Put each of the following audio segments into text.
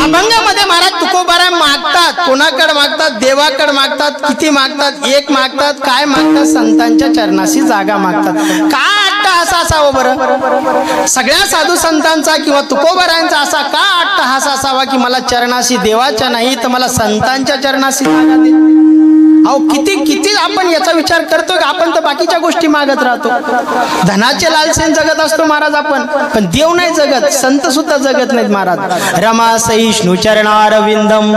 अभंगामध्ये महाराज तुकोबाराय मागतात, कोणाकडे मागतात? देवाकडे मागतात. किती मागतात? एक मागतात. काय मागतात? संतांच्या चरणाशी जागा मागतात. का अट्टहास असावं बरं? सगळ्या साधू संतांचा किंवा तुकोबारायांचा असा का अट्टहास असावा की मला चरणाशी देवाच्या नाही तर मला संतांच्या चरणाशी जागा दे? अहो किती किती आपण याचा विचार करतो की आपण तर बाकीच्या गोष्टी मागत राहतो. धनाचे लालसेन जगत असतो महाराज आपण, पण देव नाही जगत, संत सुद्धा जगत नाहीत महाराज. रमा सहिष्णु चरणारविंदम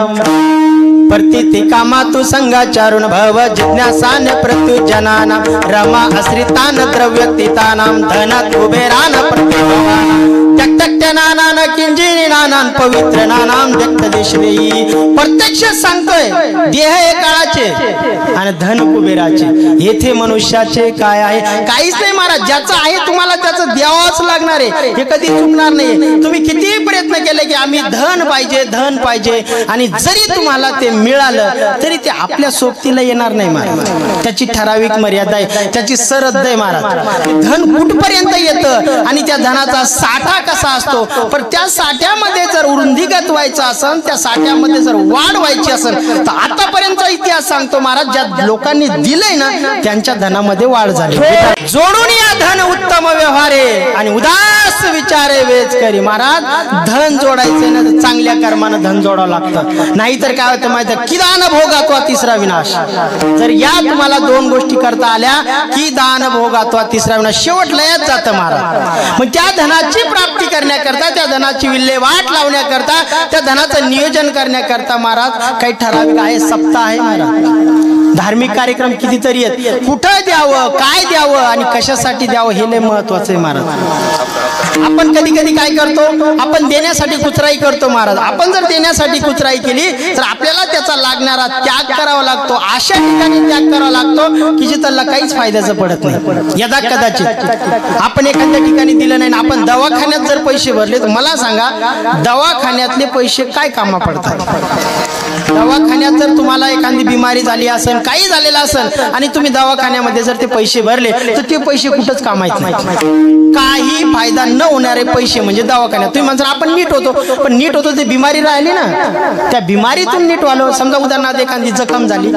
प्रतीति कामातु संगाचारुण भव जिज्ञासान प्रत्युजनानां रमा आश्रितान द्रव्यक्तितानां धनात् कुबेरान प्रतिभवानां त्यक्तनानान किंजिनानां पवित्रनानां व्यक्तदेशदेयी. प्रत्यक्ष सांगतोय देह हे काळाचे आणि धन कुबेराचे. येथे मनुष्याचे काय आहे? काहीच नाही महाराज. ज्याचं आहे तुम्हाला त्याचं द्यावंच लागणार आहे, हे कधी चुकणार नाही. तुम्ही किती प्रयत्न केले की आम्ही धन पाहिजे धन पाहिजे, आणि जरी तुम्हाला ते मिळालं तरी ते आपल्या सोबतीला येणार नाही महाराज. त्याची ठराविक मर्यादा आहे, त्याची सरहद्द आहे महाराज. धन कुठपर्यंत येतं आणि त्या धनाचा साठा कसा असतो, पण त्या साठ्यामध्ये जर वृद्धिगत व्हायचं असेल, त्या साठ्यामध्ये जर वाढ व्हायची असेल तर आतापर्यंतचा इतिहास सांगतो महाराज, ज्या लोकांनी दिलंय ना त्यांच्या धनामध्ये वाढ झाली. जोडून या धन उत्तम व्यवहारे आणि उदास विचारे वेच करी. महाराज धन जोडायचं ना तर चांगल्या कर्मानं धन जोडावं लागतं, नाहीतर काय होतं माहिती आहे? की दान भोगात्वा तिसरा विनाश. जर या तुम्हाला दोन गोष्टी करता आल्या की दान भोगात्वा तिसरा विनाश, शेवट लयात जातं महाराज. मग त्या धनाची प्राप्ती करण्याकरता, त्या धनाची विल्हेवाट लावण्याकरता, त्या धनाचं नियोजन करण्याकरता महाराज काही ठराविक आहे, सप्ताह आहे महाराज. धार्मिक कार्यक्रम कितीतरी आहेत. कुठं द्यावं, काय द्यावं आणि कशासाठी द्यावं हे लय महत्वाचं आहे महाराज. आपण कधी कधी काय करतो, आपण देण्यासाठी कुचराई करतो महाराज. आपण जर देण्यासाठी कुचराई केली तर आपल्याला त्याचा लागणारा त्याग करावा लागतो. अशा ठिकाणी त्याग करावा लागतो की जिथं काहीच फायद्याचं पडत नाही. यदा कदाचित आपण एखाद्या ठिकाणी दिलं नाही, आपण दवाखान्यात जर पैसे भरले तर मला सांगा दवाखान्यातले पैसे काय कामा पडतात? दवाखान्यात जर तुम्हाला एखादी बिमारी झाली असेल, काही झालेलं असेल आणि तुम्ही दवाखान्यामध्ये जर ते पैसे भरले तर ते पैसे कुठंच कामायचे नाही. काही फायदा न होणारे पैसे म्हणजे दवाखान्यात. तुम्ही म्हणता आपण नीट होतो, पण नीट होतो ते बिमारी राहिली ना, त्या बिमारीतून नीट व्हालो. समजा उदाहरणार्थ एखादी जखम झाली,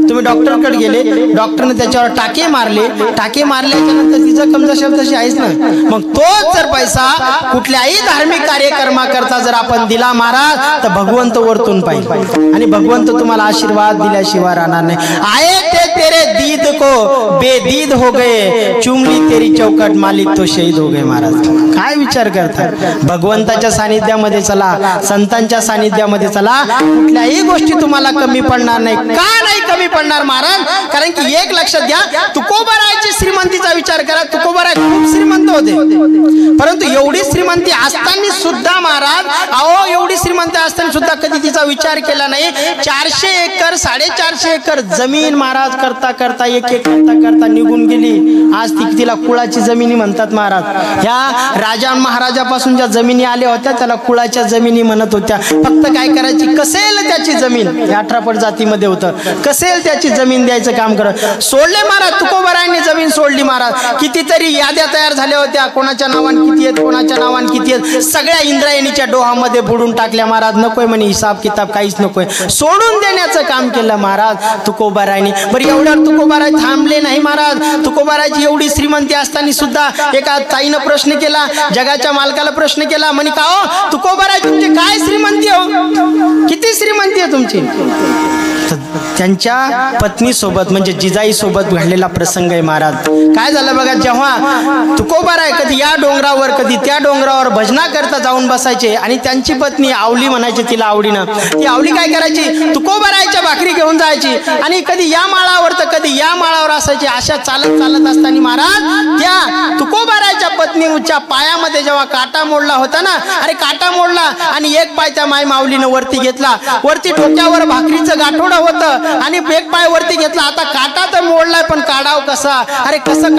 तुम्ही डॉक्टरकडे गेले, डॉक्टरने त्याच्यावर टाके मारले, टाके मारल्याच्या नंतर ती जखम जशी तशी आहेच ना. मग तोच जर पैसा कुठल्याही धार्मिक कार्यक्रमाकरता जर आपण दिला महाराज तर भगवंत वरतून पाहिजे आणि भगवंत तुम्हाला आशीर्वाद दिल्याशिवाय राहणार नाही. आए थे तेरे दीद को बेदीद हो गए, चुमली तेरी चौकट मालिक तो शहीद हो गए. महाराज काय विचार करतात? भगवंताच्या सानिध्यामध्ये चला, संतांच्या सानिध्यामध्ये चला, कुठल्याही गोष्टी तुम्हाला कमी पडणार नाही. का नाही कमी पडणार महाराज? कारण की एक लक्षात घ्या, तुकोबारायची श्रीमंतीचा विचार करा. तुकोबाराय खूप श्रीमंत होते, परंतु एवढी श्रीमंती असताना सुद्धा महाराज, अहो एवढी श्रीमंती असताना सुद्धा कधी तिचा विचार केला नाही. 400 एकर 450 एकर जमीन महाराज करता करता एक एक करता करता निघून गेली. आज तिला कुळाची जमिनी म्हणतात महाराज. ह्या राजा महाराजापासून ज्या जमिनी आल्या होत्या त्याला कुळाच्या जमिनी म्हणत होत्या. फक्त काय करायची, कसेल त्याची जमीन, 18 जातीमध्ये होतं, कसेल त्याची जमीन द्यायचं काम करत सोडले महाराज. तुकोबारायांनी जमीन सोडली महाराज. कितीतरी याद्या तयार झाल्या होत्या, कोणाच्या नावाने किती आहेत, कोणाच्या नावाने किती आहेत, सगळ्या इंद्रायणीच्या डोहामध्ये बुडून टाकल्या महाराज. नकोय म्हणे हिसाब किताब, काहीच नकोय, सोडून देण्याचं काम केलं महाराज तुकोबारायांनी. बरं एवढ्यावर तुकोबाराय थांबले नाही महाराज. तुकोबारायची एवढी श्रीमंती असताना सुद्धा एका ताईनं प्रश्न केला, जगाच्या मालकाला प्रश्न केला, म्हणे का हो तुकोबाराय तुमची काय श्रीमंती हो, किती श्रीमंती आहे तुमची? त्यांच्या पत्नी सोबत म्हणजे जिजाई सोबत घडलेला प्रसंग आहे महाराज. काय झालं बघा, जेव्हा तुकोबाराय कधी या डोंगरावर कधी त्या डोंगरावर भजना करता जाऊन बसायचे आणि त्यांची पत्नी आवली म्हणायची तिला आवडीनं, ती आवली काय करायची, तुकोबारायच्या भाकरी घेऊन जायची आणि कधी या माळावर तर कधी या माळावर असायची. अशा चालत चालत असताना महाराज त्या तुकोबारायच्या पत्नीच्या पायामध्ये जेव्हा काटा मोडला होता ना, अरे काटा मोडला आणि एक पाय त्या माय माऊलीनं वरती घेतला, वरती डोक्यावर भाकरीचं गाठोडं होतं आणि एक पाय वरती घेतला. आता काटा तर मोडलाय पण काढाव कसा, अरे कसं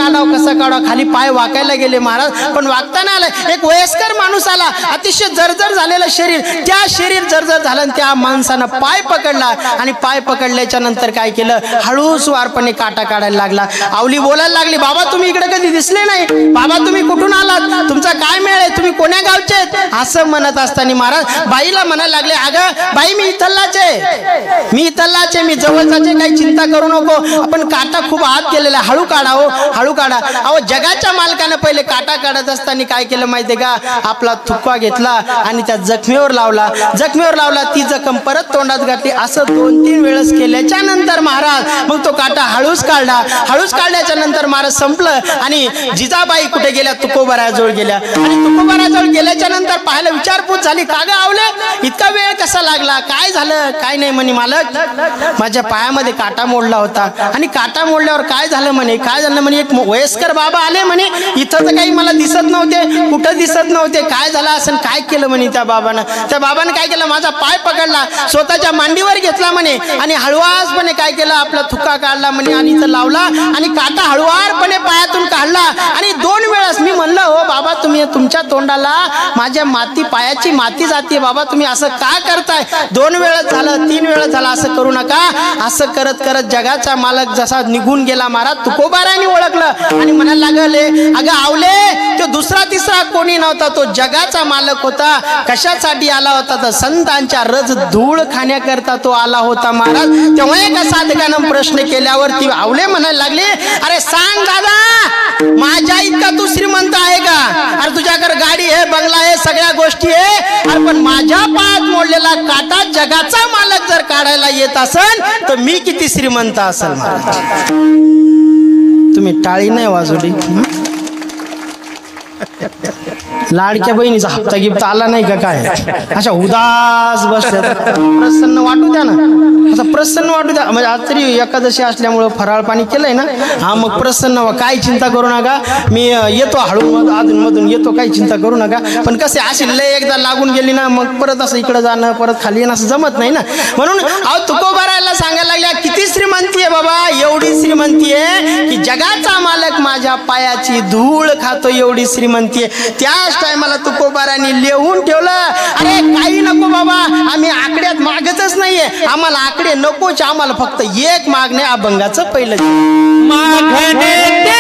काढाव खाली पाय वाकायला गेले महाराज, पण वागताना आलं. एक वयस्कर माणूस आला, अतिशय जर्जर झालेलं शरीर, त्या शरीर जर्जर झालं आणि त्या माणसानं पाय पकडला आणि पाय पकडल्याच्या नंतर काय केलं, हळूच वारपणे काटा काढायला लागला. आवली बोलायला लागली, बाबा तुम्ही इकडे कधी दिसले नाही, बाबा तुम्ही कुठून आलात, तुमचा काय मेळ आहे, तुम्ही कोण्या गावचे आहेत, असं म्हणत असताना महाराज बाईला म्हणायला लागले, अगं बाई मी इथलाचे, मी जवळचाचे, काही चिंता करू नको, आपण काटा खूप आत गेलेला, हळू काढा हो, हळू काढा. अहो जगाच्या मालकानं पहिले काटा काढत असताना काय केलं माहितीये का, आपला थुक्का घेतला आणि त्या जखमेवर लावला, ती जखम परत तोंडात घातली. असं 2-3 वेळेस केल्याच्या नंतर महाराज मग तो काटा हळूच काढल्याच्या नंतर महाराज संपलं. आणि जिजाबाई कुठे गेल्या, तुकोबाराजवळ गेल्या. आणि तुकोबाराजवळ गेल्याच्या नंतर पाहायला विचारपूस झाली, का ग आवले इतका वेळ कसा लागला, काय झालं, काय नाही म्हणे, मालक माझ्या पायामध्ये काटा मोडला होता. आणि काटा मोडल्यावर काय झालं म्हणे, एक वयस्कर बाबा आले म्हणे, इथं तर काही मला दिसत नव्हते, कुठं दिसत नव्हते, काय झालं असं, काय केलं म्हणे त्या बाबानं काय केलं, माझा पाय पकडला, स्वतःच्या मांडीवर घेतला म्हणे आणि हळुवारपणे काय केलं, आपला थुक्का काढला म्हणे आणि इथं लावला आणि काटा हळुवारपणे पायातून काढला. आणि 2 वेळेस मी म्हणलं, हो बाबा तुम्ही तुमच्या तोंडाला माझ्या पायाची माती जाते, बाबा तुम्ही असं का करताय, 2 वेळेस झालं, 3 वेळेस झालं, असं करू नका. असं करत करत जगाचा मालक जसा निघून गेला महाराज, तुकोबाराने ओळखलं आणि म्हणायला लागले, अगं आवले तो दुसरा तिसरा कोणी नव्हता, तो जगाचा मालक होता. कशासाठी आला होता, तर संतांच्या रज धूळ खाण्याकरता तो आला होता महाराज. तेव्हा एका साधकानं प्रश्न केल्यावर ती आवले म्हणायला लागली, अरे सांग दादा माझ्या इतका तू श्रीमंत आहे का, अरे तुझ्याकडे गाडी आहे, बंगला आहे, सगळ्या गोष्टी आहे, अरे पण माझ्या पायात मोडलेला काटा जगाचा मालक जर काढायला येत असेल तर मी किती श्रीमंत असेल महाराज. तुम्ही टाळी नाही वाजवली, लाडक्या बहिणीचा हप्ता गिफ्ट आला नाही का काय, अशा उदास बसल्या, प्रसन्न वाटू द्या ना, असं प्रसन्न वाटू द्या. म्हणजे आज तरी एकादशी असल्यामुळं फराळ पाणी केलंय ना, हा मग प्रसन्न व्हा, काही चिंता करू नका, मी येतो हळू अधूनमधून येतो, काही चिंता करू नका. पण कसे अशी लय एकदा लागून गेली ना मग परत असं इकडं जाणं परत खाली येणं असं जमत नाही ना. म्हणून अहो तुकोबारायला सांगायला लागल्या, किती श्रीमंती आहे बाबा, एवढी श्रीमंती आहे की जगाचा मालक माझ्या पायाची धूळ खातो, एवढी श्रीमंती आहे. त्याच टायमाला तुकोबारांनी लिहून ठेवलं, अरे काही नको बाबा, आम्ही आकड्यात मागतच नाहीये, आम्हाला आकडे नकोच, आम्हाला फक्त एक मागणे अभंगाचं पहिलं मागणे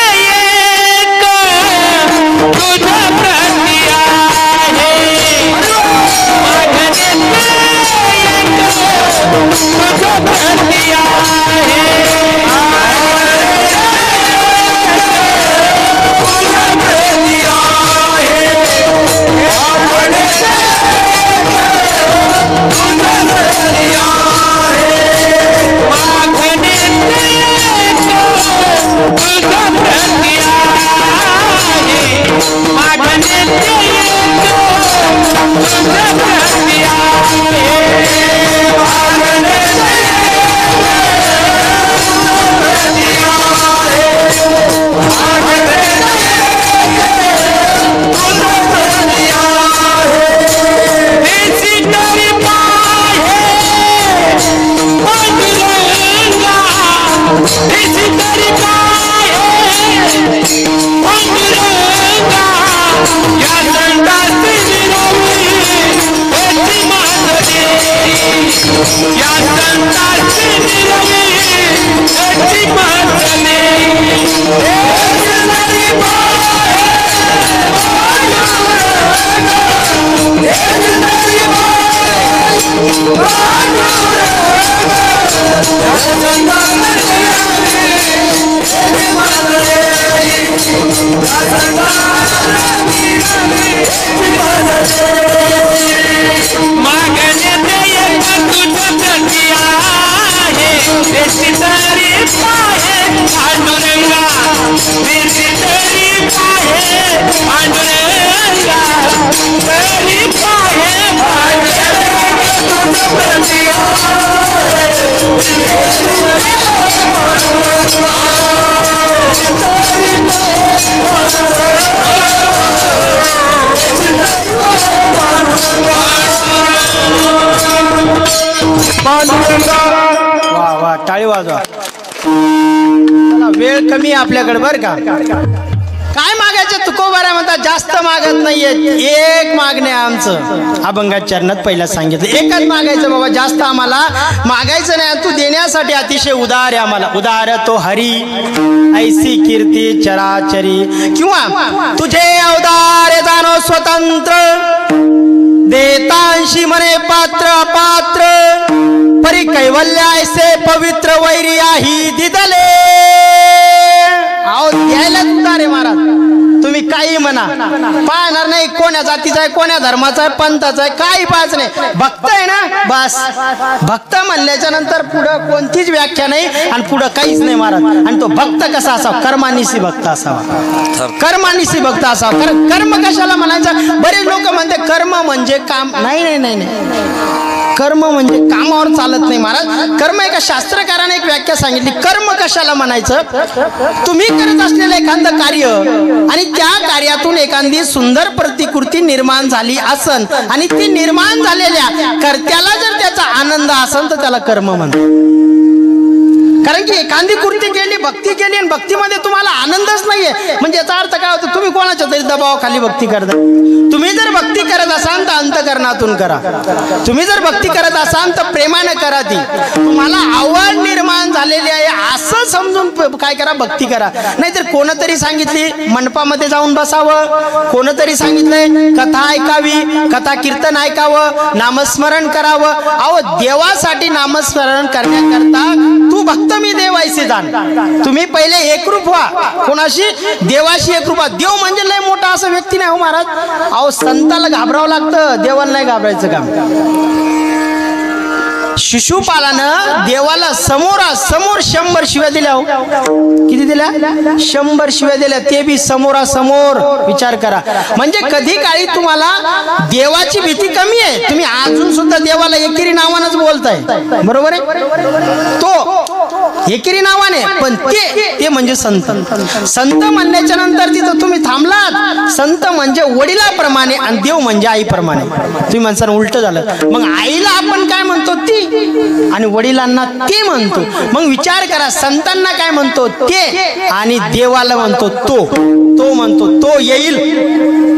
टाळी वाजवा. चला, वेळ कमी आपल्याकडे बर का. काय मागायचं तुकोबारा म्हणतात, जास्त मागत नाहीये, एक मागणे आमचं अभंगात चरणात पहिला सांगितलं, एकच मागायचं बाबा, जास्त आम्हाला मागायचं नाही. तू देण्यासाठी अतिशय उदार आहे आम्हाला. उदार तो हरी ऐसी कीर्ती चराचरी, किंवा तुझे अवतार जाणो स्वतंत्र, देतांशी मने पात्र अपात्र, परी कैवल्य ऐसे पवित्र वैरी ही दिदले. अहो द्यायलाच उदार आहे महाराज. तुम्ही काही म्हणा, पाहणार नाही कोण्या जातीचा आहे, कोण्या धर्माचा आहे, पंथाचा आहे, काही पाहच नाही. भक्त आहे ना बस. भक्त म्हणल्याच्या नंतर पुढं कोणतीच व्याख्या नाही आणि पुढं काहीच नाही महाराज. आणि तो भक्त कसा असावा, कर्मानिशी भक्त असावा, कर्मानिशी भक्त असावा. कर्म कशाला म्हणायचं, बरेच लोक म्हणते कर्म म्हणजे काम. नाही नाही नाही नाही, कर्म म्हणजे कामावर चालत नाही महाराज. कर्म एका शास्त्रकाराने एक व्याख्या सांगितली. कर्म कशाला म्हणायचं, तुम्ही करत असलेलं एखादं कार्य आणि त्या कार्यातून एखादी सुंदर प्रतिकृती निर्माण झाली असन आणि ती निर्माण झालेल्या कर्त्याला जर त्याचा आनंद असेल तर त्याला कर्म म्हणतात. कारण की एखादी कृती केली, भक्ती केली आणि भक्तीमध्ये तुम्हाला आनंदच नाहीये, म्हणजे याचा अर्थ काय होतो, तुम्ही कोणाच्या तरी दबावाखाली भक्ती करता. तुम्ही जर भक्ती करत असाल तर अंतःकरणातून करा. तुम्ही जर भक्ती करत असाल तर प्रेमाने करा. ती तुम्हाला आवड निर्माण झालेली आहे असं समजून काय करा, भक्ती करा. नाहीतर कोणतरी सांगितली मंडपामध्ये जाऊन बसावं, कोणतरी सांगितलंय कथा ऐकावी, कथा कीर्तन ऐकावं, नामस्मरण करावं. अहो देवासाठी नामस्मरण करण्याकरता तू भक्त मी देवायचे जाण. तुम्ही पहिले एकरूप व्हा. कोणाशी, देवाशी एकरूप व्हा. देव म्हणजे लय मोठा असं व्यक्ती नाही हो महाराज. अहो संताला घाबरावं लागतं, देवाला नाही घाबरायचं काम. शिशुपालानं देवाला समोरासमोर 100 शिव्या दिल्या. हो किती दिल्या, 100 शिव्या दिल्या, ते बी समोरासमोर. विचार करा. म्हणजे कधी काळी तुम्हाला देवाची भीती कमी आहे, तुम्ही अजून सुद्धा देवाला एकेरी नावानंच बोलताय, बरोबर आहे. तो एकेरी नावाने, पण ते म्हणजे संत. संत म्हणण्याच्या नंतर तिथं तुम्ही थांबलात. संत म्हणजे वडिलाप्रमाणे आणि देव म्हणजे आईप्रमाणे. तुम्ही म्हणसान उलट झालं. मग आईला आपण काय म्हणतो, ती, आणि वडिलांना ते म्हणतो. मग विचार करा, संतांना काय म्हणतो, ते, आणि देवाला म्हणतो तो. तो म्हणतो तो येईल,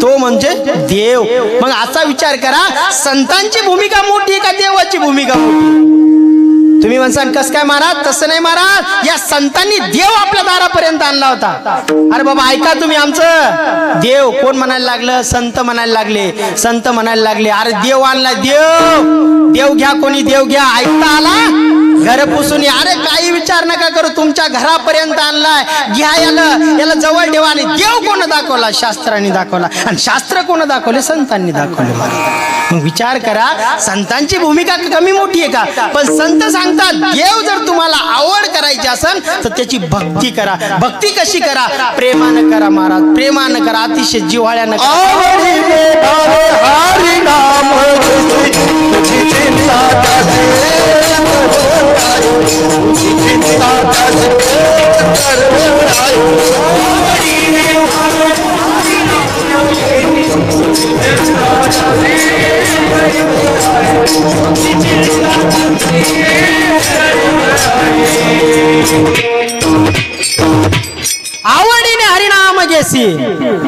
तो म्हणजे देव. मग असा विचार करा, संतांची भूमिका मोठी का देवाची भूमिका मोठी. तुम्ही म्हणसान कस काय महाराज, तसं नाही महाराज. या संतांनी देव आपल्या दारापर्यंत आणला होता. अरे बाबा ऐका तुम्ही आमचं. देव कोण म्हणायला लागलं, संत म्हणायला लागले, संत म्हणायला लागले. अरे देव आणला, देव, देव घ्या, कोणी देव घ्या. ऐकता आला, घर पुसून. अरे काही विचार नका करू, तुमच्या घरापर्यंत आणलाय, घ्या याला जवळ ठेवा. आणि देव कोण दाखवला, शास्त्रांनी दाखवला. आणि शास्त्र कोण दाखवले, संतांनी दाखवले. मग विचार करा, संतांची भूमिका कमी मोठी आहे का. पण संत सांगतात, देव जर तुम्हाला आवड करायची असेल तर त्याची भक्ती करा. भक्ती कशी करा, प्रेमानं करा महाराज, प्रेमानं करा, अतिशय जिव्हाळ्यानं करा. आवडीने हरिनाम घेसी,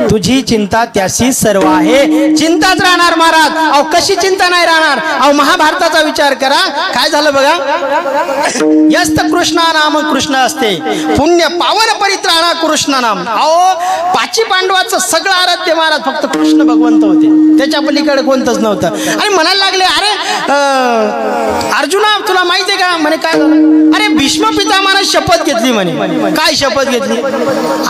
तुझी चिंता त्याशी सर्व आहे. चिंताच राहणार महाराज. अहो कशी चिंता नाही राहणार. अहो महाभारताचा विचार करा, काय झालं बघा. यस्त कृष्णा नाम कृष्ण असते, पुण्य पावन परित्राणा कृष्ण नाम. अहो पाची पांडवाचं सगळं आराध्य महाराज फक्त कृष्ण भगवंत होते, त्याच्या पलीकडे कोणतंच नव्हतं. आणि म्हणायला लागले, अरे अर्जुना तुला माहिती आहे का. म्हणे काय झालं. अरे भीष्म पितामहाने शपथ घेतली. म्हणे काय शपथ घेतली.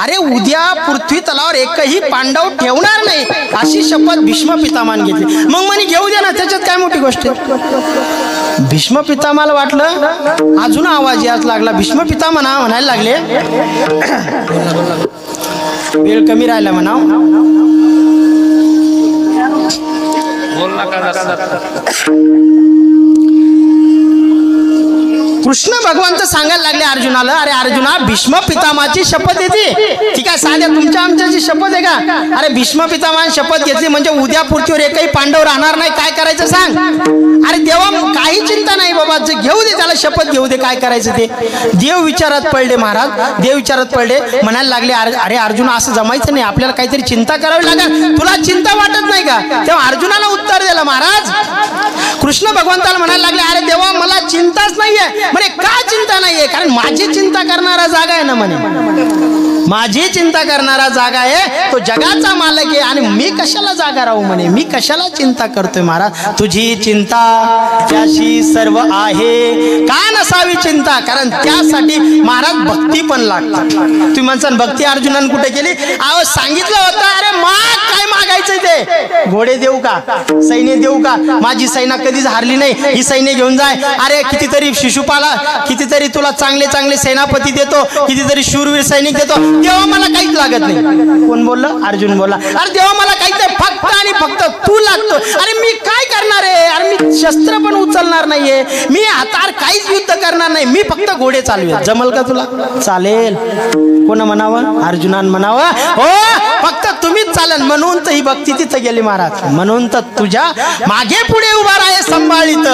अरे उद्या पृथ्वी तलावर एकही पांडव ठेवणार नाही अशी शपथ भीष्म पितामहाने घेतली. मग म्हणे घेऊ द्या ना, त्याच्यात काय मोठी गोष्ट आहे. भीष्म पितामहाला वाटलं, अजून आवाज याच लागला. भीष्म पितामहा म्हणायला लागले, वेळ कमी राहिला म्हणा. कृष्ण भगवंत सांगायला लागले अर्जुनाला, अरे अर्जुना भीष्म पितामहाची शपथ येते, ठीक आहे साध्या तुमच्या आमच्याची शपथ आहे का. अरे भीष्म पितामहाने शपथ घेतली म्हणजे उद्या पृथ्वीवर एकही पांडव राहणार नाही, काय करायचं सांग. अरे देवा काही चिंता नाही बाबा, बाबा जे घेऊ दे त्याला शपथ घेऊ दे, काय करायचं ते. देव विचारात पडले महाराज, देव विचारात पडले. म्हणायला लागले अरे अर्जुन असं जमायचं नाही, आपल्याला काहीतरी चिंता करावी लागेल, तुला चिंता वाटत नाही का. तेव्हा अर्जुनाला उत्तर दिलं महाराज. कृष्ण भगवंताला म्हणायला लागले अरे देवा मला चिंताच नाहीये. म्हणे का चिंता नाहीये, कारण माझी चिंता करणारा जागा आहे ना म्हणे, माझी चिंता करणारा जागा आहे, तो जगाचा मालक आहे आणि मी कशाला जागा राहू म्हणे, मी कशाला चिंता करतोय महाराज. तुझी चिंता त्याशी सर्व आहे, का नसावी चिंता, कारण त्यासाठी महाराज भक्ती पण लागतात. तुम्ही म्हणसान भक्ती अर्जुनाने कुठे केली, अहो सांगितलं होतं अरे माग, काय मागायचं ते, घोडे देऊ का, सैन्य देऊ का, माझी सेना कधीच हारली नाही, ही सैन्य घेऊन जाय. अरे कितीतरी शिशुपाला, कितीतरी तुला चांगले चांगले सेनापती देतो, कितीतरी शूरवीर सैनिक देतो, देवा मला काहीच लागत नाही. कोण बोललं, अर्जुन बोलला. अरे देवा मला काहीच नाही, फक्त आणि फक्त तू लागतो. अरे मी काय करणार आहे, अरे मी शस्त्र पण उचलणार नाहीये, मी हातावर काहीच युद्ध करणार नाही, मी फक्त घोडे चालवे, जमल का तुला. चालेल, कोण म्हणावं, अर्जुनान म्हणावं हो फक्त तुम्हीच चालेल. म्हणून तर ही भक्ती तिथं गेली महाराज, म्हणून तर तुझ्या मागे पुढे उभा राहे संभाळीत,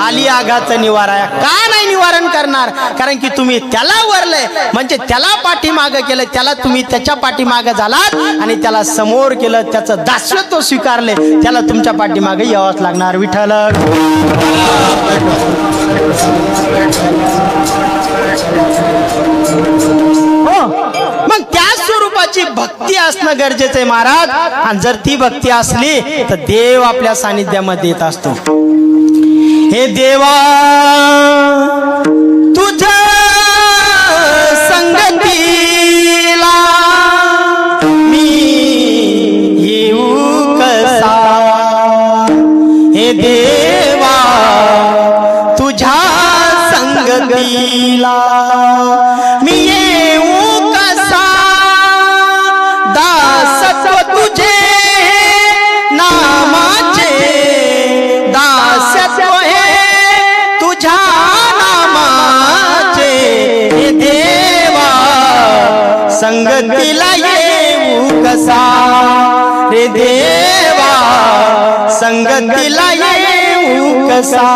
आली आघात निवारा. का नाही निवारण करणार, कारण की तुम्ही त्याला वरले, म्हणजे त्याला पाठीमागं केलं, त्याला तुम्ही त्याच्या पाठीमागं झालात आणि त्याला समोर केलं, त्याचं दास्यत्व स्वीकारले, त्याला तुमच्या पाठीमागे यावंच लागणार. विठ्ठल. मग त्या स्वरूपाची भक्ती असणं गरजेचं आहे महाराज. आणि जर ती भक्ती असली तर देव आपल्या सानिध्यामध्ये येत असतो. हे देवा तुझ्या संगतीला मी येऊ कसा, हे देवा तुझ्या संगतीला मी येऊ कसा, दासत्व तुझे नामाचे, दासत्व हे तुझ्या नामाचे, हे देवा संगतीला येऊ कसा, रे देवा संगतीला येऊ कसा.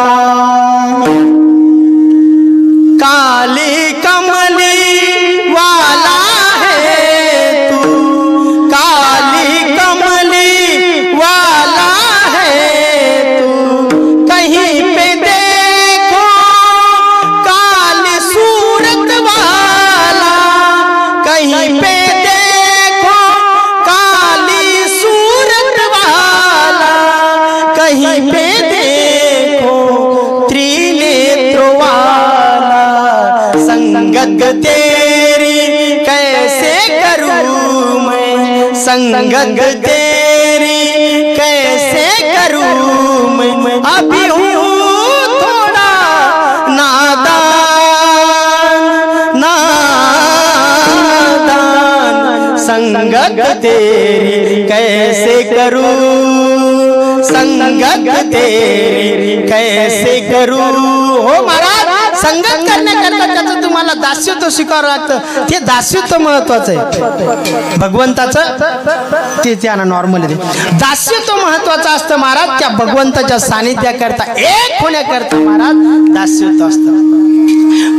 काली कमली वाला है तू, काली कमली वाला है तू, कहीं पे देखो काली सूरत वाला, कहीं पे देखो काली सूरत वाला, कहीं पे देखो त्रिनेत्र वाला. संगत तेरी कैसे करूं मैं, संगत तेरी कैसे करूं मैं, अभी हूँ थोड़ा नादान, नादान. संगत तेरी कैसे करूं, संगत तेरी कैसे करूं. हो महाराज, संगत करण्याकरता त्याचं तुम्हाला दास्यत्व स्वीकारावं लागतं. ते दास्यत्व महत्वाचं आहे भगवंताचं, ते त्यांना नॉर्मल आहे. दास्यत्व महत्वाचं असतं महाराज. त्या भगवंताच्या सानिध्याकरता, एक होण्याकरता महाराज दास्यत्व असतं.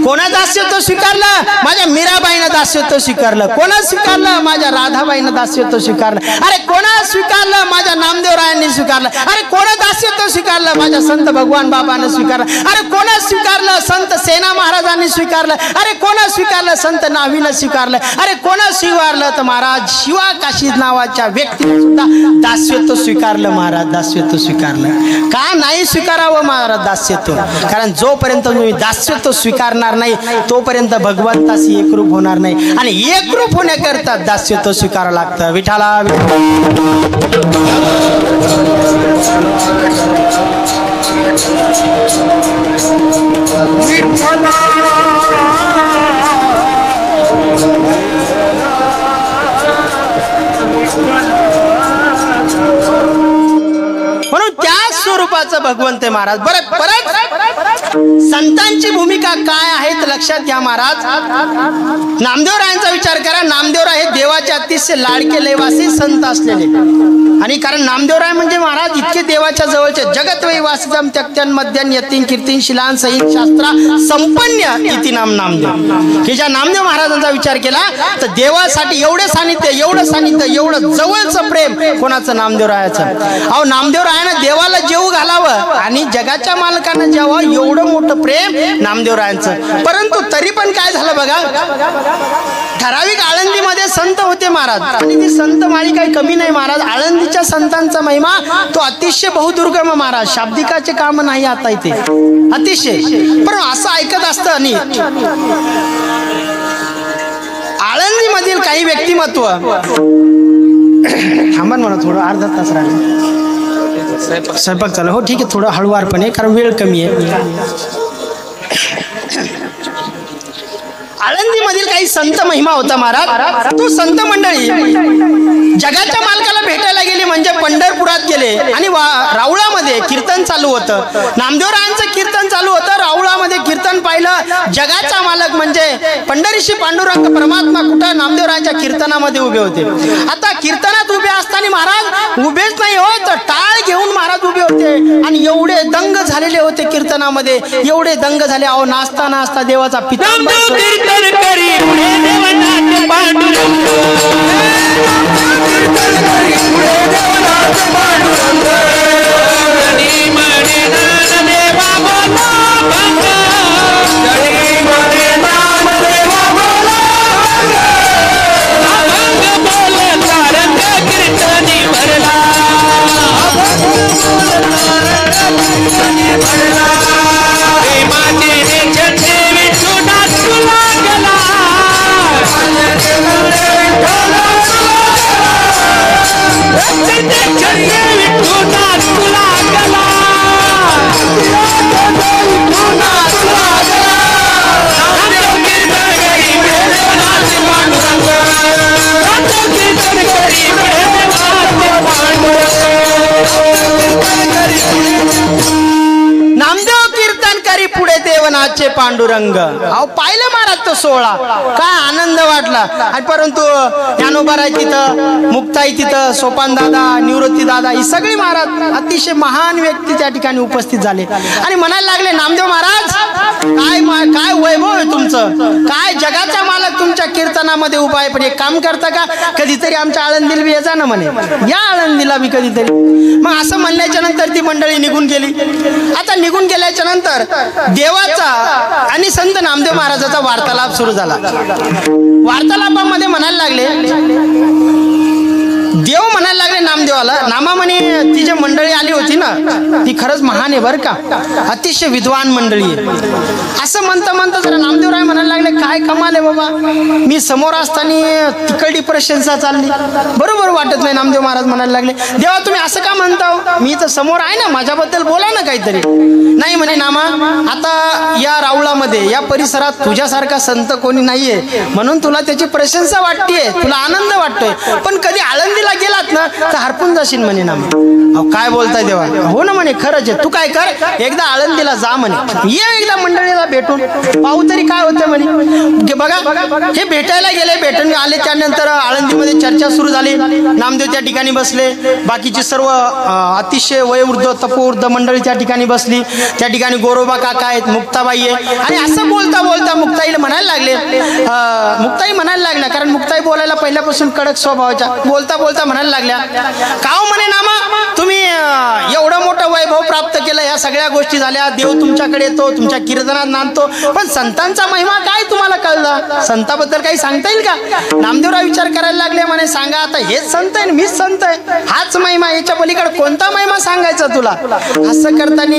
कोणा दास्यत्व स्वीकारलं, माझ्या मीराबाईनं दास्यत्व स्वीकारलं. कोणा स्वीकारलं, माझ्या राधाबाईनं दास्यत्व स्वीकारलं. अरे कोणा स्वीकारलं, माझ्या नामदेवरायांनी स्वीकारलं. अरे कोणा दास्यत्व स्वीकारलं, माझ्या संत भगवान बाबानं स्वीकारलं. अरे कोणा स्वीकारलं, संत सेना महाराजांनी स्वीकारलं. अरे कोणा स्वीकारलं, संत नावीनं स्वीकारलं. अरे कोणा स्वीकारलं, तर महाराज शिवा काशी नावाच्या व्यक्तीने सुद्धा दास्यत्व स्वीकारलं महाराज, दास्यत्व स्वीकारलं. का नाही स्वीकारावं महाराज दास्यत्व, कारण जोपर्यंत तुम्ही दास्यत्व स्वीकारणार नाही तोपर्यंत भगवंताशी एकरूप होणार नाही. आणि एकरूप होण्याकरता दास्यत्व स्वीकारावं लागतं. विठाला. म्हणून त्या स्वरूपात रूपाचं भगवंत आहे महाराज. बरं, परत संतांची भूमिका काय आहे तर लक्षात घ्या महाराज. नामदेवरायांचा विचार करा. नामदेवराय हे देवाचे अतिशय लाडके लयवासी संत असलेले, आणि कारण नामदेवराय म्हणजे महाराज इतके देवाच्या जवळचे. जगत वै वासितम त्यक्त्यन मध्यन यतीन कीर्तीन शिलान सहित शास्त्रा संपन्न इति नाम नामदेव. हे ज्या नामदेव महाराजांचा विचार केला तर देवासाठी एवढे सानिध्य, एवढं सानिध्य, एवढं जवळचं प्रेम कोणाचं? नामदेवरायाचं. अहो, नामदेवरायानं देवाला जेवू घालावं आणि जगाच्या मालकानं जेवावं एवढं मोठं प्रेम नामदेवरायांचं. परंतु तरी पण काय झालं बघा, ठराविक आळंदीमध्ये संत होते महाराज, आणि ती संत माळी काही कमी नाही महाराज. आळंदीच्या संतांचा महिमा तो अतिशय बहुदुर्गम महाराज. शाब्दिकाचे काम नाही आता इथे अतिशय. पण असं ऐकत असतं आणि आळंदी मधील काही व्यक्तिमत्व थांबा म्हणा, थोडं अर्धा तास राहिला स्वयंपाक चालू. हो ठीक आहे, थोडं हळूवारपणे, कारण वेळ कमी आहे. आळंदी मधील काही संत महिमा होता महाराज. तो संत मंडळी जगाच्या मालकाला भेटायला गेली म्हणजे पंढरपुरात गेले, आणि राऊळामध्ये कीर्तन चालू होतं. नामदेवरायांचं कीर्तन चालू होतं. राऊळामध्ये कीर्तन पाहिलं. जगाचा मालक म्हणजे पंढरीशी पांडुरंग परमात्मा कुठं? नामदेवरायांच्या कीर्तनामध्ये उभे होते. आता कीर्तनात उभे असताना महाराज उभेच नाही हो, तर टाळ घेऊन महाराज उभे होते, आणि एवढे दंग झालेले होते कीर्तनामध्ये, एवढे दंग झाले. अहो, नाचता नाचता देवाचा पितांबर करी पुढे देवनाथ पांडुरंग, पुढे देवनाथ पांडुरंग, जडी मणे नाम देवा बोला भंग, जडी मणे नाम देवा बोला भंग, बोलता रंग कीर्तनी भरला, कीर्तनी भरला, प्रेमाचे झंडे विठुना तुला नामदेव कीर्तन करी पुढे देवनाचे पांडुरंग. अहो, पाहिलं महाराज तो सोहळा, काय आनंद वाटला. आणि परंतु ज्ञानोबाराय तिथं, मुक्ताई तिथं, सोपान दादा, निवृत्ती दादा, ही सगळी महाराज अतिशय महान व्यक्ती त्या ठिकाणी उपस्थित झाले, आणि म्हणायला लागले, नामदेव महाराज काय वैभव आहे तुमचं, काय जगाचा मालक तुमच्या कीर्तनामध्ये उभा आहे. पण एक काम करता का, कधीतरी आमच्या आळंदीला बी जा ना म्हणे, या आळंदीला बी कधीतरी. मग असं म्हणल्याच्या नंतर ती मंडळी निघून गेली. आता निघून गेल्याच्या नंतर देवाचा आणि संत नामदेव महाराजाचा वार्तालाप सुरू झाला. वार्तालापामध्ये म्हणायला लागले, देव म्हणायला लागले नामदेवाला, नामा म्हणे ती जी मंडळी आली होती ना ती खरंच महान आहे बरं का, अतिशय विद्वान मंडळी आहे. असं म्हणता म्हणता जरा नामदेवराय म्हणायला लागले, काय कमाल आहे बाबा, मी समोर असताना तिकडली प्रशंसा चालली, बरोबर वाटत नाही. नामदेव महाराज म्हणायला लागले, देवा तुम्ही असं का म्हणता, मी तर समोर आहे ना, माझ्याबद्दल बोला ना काहीतरी. नाही म्हणे नामा, आता या राऊळामध्ये या परिसरात तुझ्यासारखा संत कोणी नाहीये, म्हणून तुला त्याची प्रशंसा वाटतेय, तुला आनंद वाटतोय, पण कधी आळंदीला गेलात ना तर हरपून जाशील म्हणे नामा. अहो काय बोलताय देवा, हो ना म्हणे, खरंच आहे. तू काय कर, एकदा आळंदीला जा म्हणे, ये एकदा मंडळीला भेटून पाहू तरी काय होतं म्हणे. बघा हे भेटायला गेले, भेटून आले, त्यानंतर आळंदीमध्ये चर्चा सुरू झाली. नामदेव त्या ठिकाणी बसले, बाकीची सर्व अतिशय वयोवृद्ध तपोवृद्ध मंडळी त्या ठिकाणी बसली. त्या ठिकाणी गोरोबा काका आहेत, मुक्ताबाई आहे, आणि असं बोलता बोलता मुक्ताईला म्हणायला लागले, मुक्ताई म्हणायला लागल्या, कारण मुक्ताई बोलायला पहिल्यापासून कडक स्वभावाच्या, बोलता बोलता म्हणायला लागल्या, काव म्हणे नामा, तुम्ही एवढं मोठं वैभव प्राप्त केलं, या सगळ्या गोष्टी झाल्या, देव तुमच्याकडे येतो, तुमच्या कीर्तनात नांदतो, पण संतांचा महिमा काय तुम्हाला कळला, संताबद्दल काही सांगता येईल का. नामदेवराव विचार करायला लागले, म्हणे सांगा, आता हेच संत आहे, मीच संत आहे, हाच महिमा, याच्या पलीकडे कोणता महिमा सांगायचा तुला. असं करताना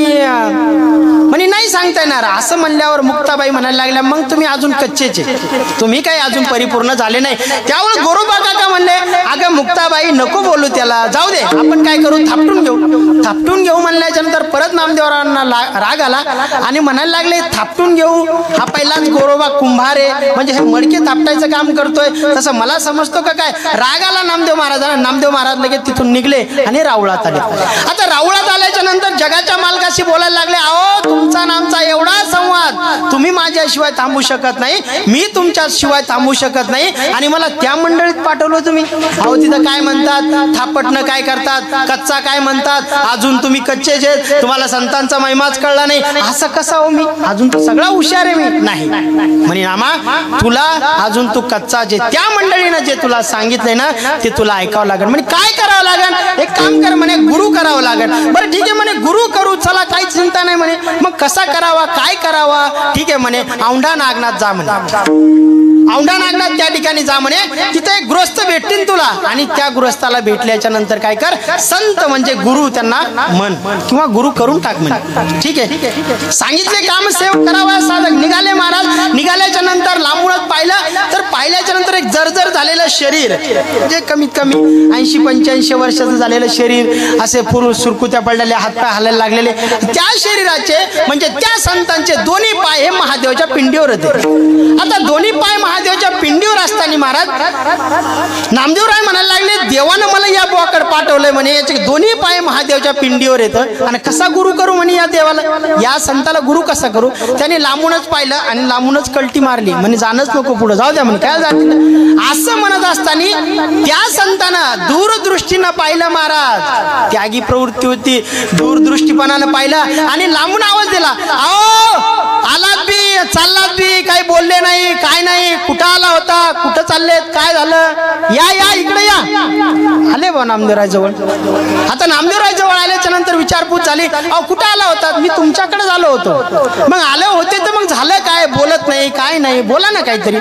म्हणे नाही सांग सांगता येणार असं म्हणल्यावर मुक्ताबाई म्हणायला लागल्या, मग तुम्ही अजून कच्चेचे, तुम्ही काही अजून परिपूर्ण झाले नाही. त्यावर गोरोबा काका म्हणले, अगं मुक्ताबाई नको बोलू त्याला, जाऊ दे, आपण काय करू, थापटून घेऊ. थापटून घेऊ म्हणल्याच्या नंतर परत नामदेवरावांना राग आला आणि म्हणायला लागले, थापटून घेऊ, हा पहिलाच गोरोबा कुंभार आहे, म्हणजे हे मडके थापटायचं काम करतोय, तसं मला समजतो का काय. राग आला नामदेव महाराजांना. नामदेव महाराज लगेच तिथून निघले आणि राऊळात आले. आता राऊळात आल्याच्या नंतर जगाच्या मालकाशी बोलायला लागले, अहो तुमचा नामचा एवढा संवाद, तुम्ही माझ्याशिवाय थांबू शकत नाही, मी तुमच्या शिवाय थांबू शकत नाही, आणि मला त्या मंडळीत पाठवलं तुम्ही. अहो तिथं काय म्हणतात, थापटणं काय करतात, कच्चा काय म्हणतात, अजून तुम्ही कच्चेच आहेत, तुम्हाला संतांचा महिमाच कळला नाही. असं कसं हो, मी अजून सगळा हुशार आहे मी. नाही म्हणे आमा, तुला अजून तू कच्चा, जे त्या मंडळीनं जे तुला सांगितलंय ना ते तुला ऐकावं लागेल. म्हणे काय करावं लागेल, एक काम कर म्हणे, गुरु करावं लागेल. बरं ठीक आहे म्हणे, गुरु करू, चला काही चिंता नाही म्हणे. मग कसा करावा, काय करावा, ठीक आहे म्हणे, औंढा नागनाथ जा म्हणे. औंढा नागनाथ त्या ठिकाणी जा म्हणे, तिथे एक गृहस्थ भेटतील तुला, आणि त्या गृहस्थाला भेटल्याच्या नंतर काय कर, संत म्हणजे गुरु त्यांना मन किंवा गुरु करून टाक म्हणे. ठीक आहे, सांगितले काम सेव करावा. साधक निघाले महाराज. निघाल्याच्या नंतर लांबूनच पाहिलं तर पाहिल्याच्या नंतर एक जर्जर झालेलं शरीर, जे कमीत कमी 80-85 वर्षाचं झालेलं शरीर, असे पूर्ण सुरकुत्या पडलेले, हातपाय हालायला लागलेले, त्या शरीराचे म्हणजे त्या संतांचे दोन्ही पाय हे महादेवाच्या पिंडीवर होते. आता दोन्ही पाय महादेवाच्या पिंडीवर असताना महाराज नामदेवराय म्हणायला लागले, देवानं मला या बुवाकडे पाठवलंय म्हणे, याचे दोन्ही पाय महादेवाच्या पिंडीवर येतं, आणि कसा गुरु करू म्हणे या देवाला, या संताला गुरु कसा करू. त्याने लांबूनच पाहिलं आणि लांबूनच कल्टी मारली, म्हणे जाणच नको पुढे, जाऊ द्या म्हणे, काय जाते असं म्हणत असताना त्या संतानं दूरदृष्टीनं पाहिलं महाराज, त्यागी प्रवृत्ती होती, दूरदृष्टीपणानं पाहिलं आणि लांबून आवाज दिला, अहो आलात बी, चाललात बी, काही बोलले नाही, काय नाही, कुठं आला होता, कुठं चाललेत, काय झालं, या या इकडे या. आले बा नामदेवराय जवळ. आता नामदेवराय जवळ आल्याच्या नंतर विचारपूस झाली, अहो कुठं आला होता, मी तुमच्याकडे आलो होतो. मग आले होते तर मग झालं काय, बोलत नाही, काय नाही, बोला ना काहीतरी.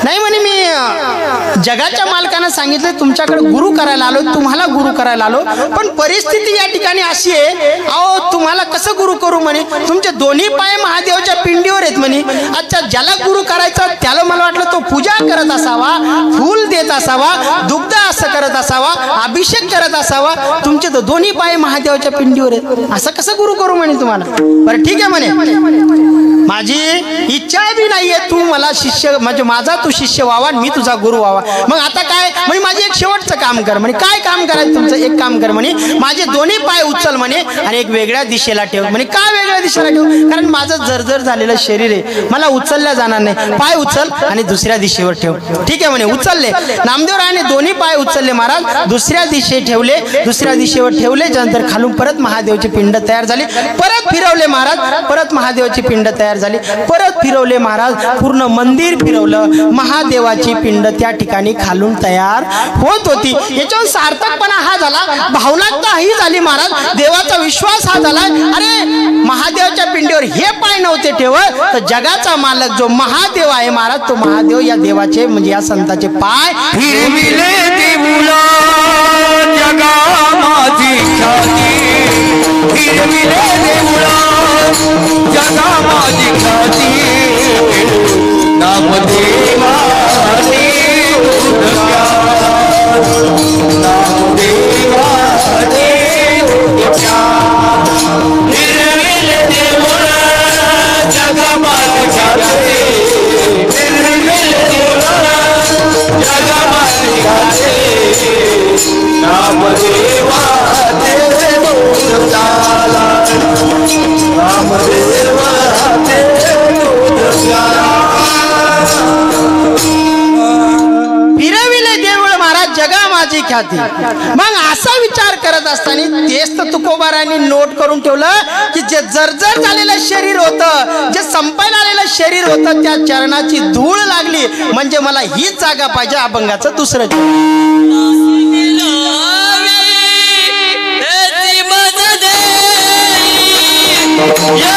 नाही म्हणे, मी जगाच्या मालकानं सांगितलं तुमच्याकडे गुरु करायला आलो, तुम्हाला गुरु करायला आलो, पण परिस्थिती या ठिकाणी अशी आहे, अहो तुम्हाला कसं गुरु करू म्हणे, तुमचे दोन्ही पाय महादेवाच्या पिंडीवर आहेत म्हणे. अच्छा, ज्याला गुरु करायचं त्याला मला वाटलं तो पूजा करत असावा, फूल देत असावा, दुग्ध असं करत असावा, अभिषेक करत असावा, तुमचे तर दोन्ही पाय महादेवाच्या पिंडीवर आहेत, असं कसं गुरु करू म्हणे तुम्हाला. बरं ठीक आहे म्हणे, माझी इच्छा बी नाहीये तू मला शिष्य, म्हणजे माझा तू शिष्य व्हावा, मी तुझा गुरु व्हावा. मग आता काय म्हणजे माझे एक शेवटचं काम कर म्हणे. काय काम करायचं तुमचं, एक काम कर म्हणे, माझे दोन्ही पाय उचल म्हणे आणि एक वेगळ्या दिशेला ठेव म्हणे. का वेगळ्या दिशेला ठेव, कारण माझं जर्जर झालेलं शरीर आहे, मला उचलल्या जाणार नाही, पाय उचल आणि दुसऱ्या दिशेवर ठेव. ठीक आहे म्हणे, उचलले. नामदेवरायाने दोन्ही पाय उचलले महाराज, दुसऱ्या दिशे ठेवले, दुसऱ्या दिशेवर ठेवले, नंतर खालून परत महादेवाची पिंड तयार झाली, परत फिरवले महाराज, परत महादेवाची पिंड तयार झाली, परत फिरवले महाराज, पूर्ण मंदिर फिरवलं, महादेवाची पिंड त्या ठिकाणी खालून तयार होत होती. याच्यावर सार्थकपणा हा झाला, भावनात्ता ही झाली महाराज, देवाचा विश्वास हा झाला. अरे महादेवाच्या पिंडीवर हे पाय नव्हते ठेवत, तर जगाचा मालक जो महादेव आहे महाराज, तो महादेव या देवाचे म्हणजे या संताचे पाय फिरविले देऊळा जगा माझी ख्याती, फिरविले देऊळा जगा माझी ख्याती, नामदेवा नामदेवा फिरविले देऊळा जगा माझी ख्याती, फिरविले देऊळा जगा माझी ख्याती, नामदेवा तेरे बोध प्याला, नामदेवा तेरे बोध प्याला. फिरविले देऊळ महाराज जगा माझी ख्याती. मग असा विचार करत असताना तेच तर तुकोबारायांनी नोट करून ठेवलं की जे जर्जर झालेलं शरीर होतं, जे संपायला आलेलं शरीर होतं, त्या चरणाची धूळ लागली म्हणजे मला हीच जागा पाहिजे अभंगाचं दुसरं या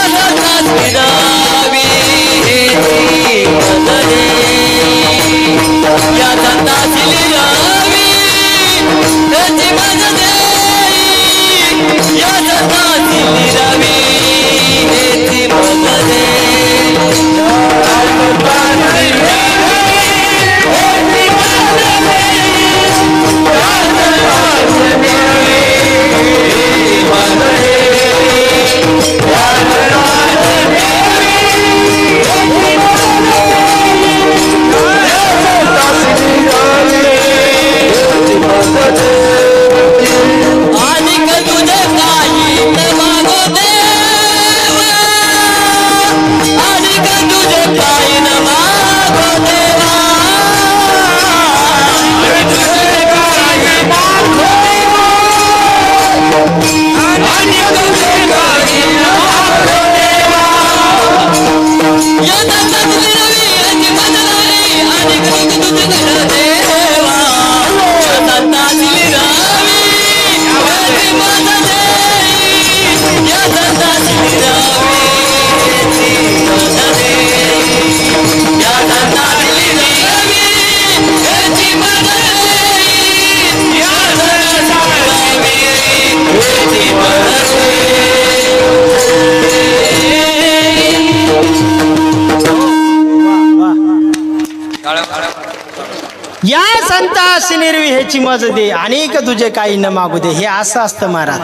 संतासी निर्वी ह्याची मज दे अनेक तुझे काही न मागू दे. हे असं असतं महाराज,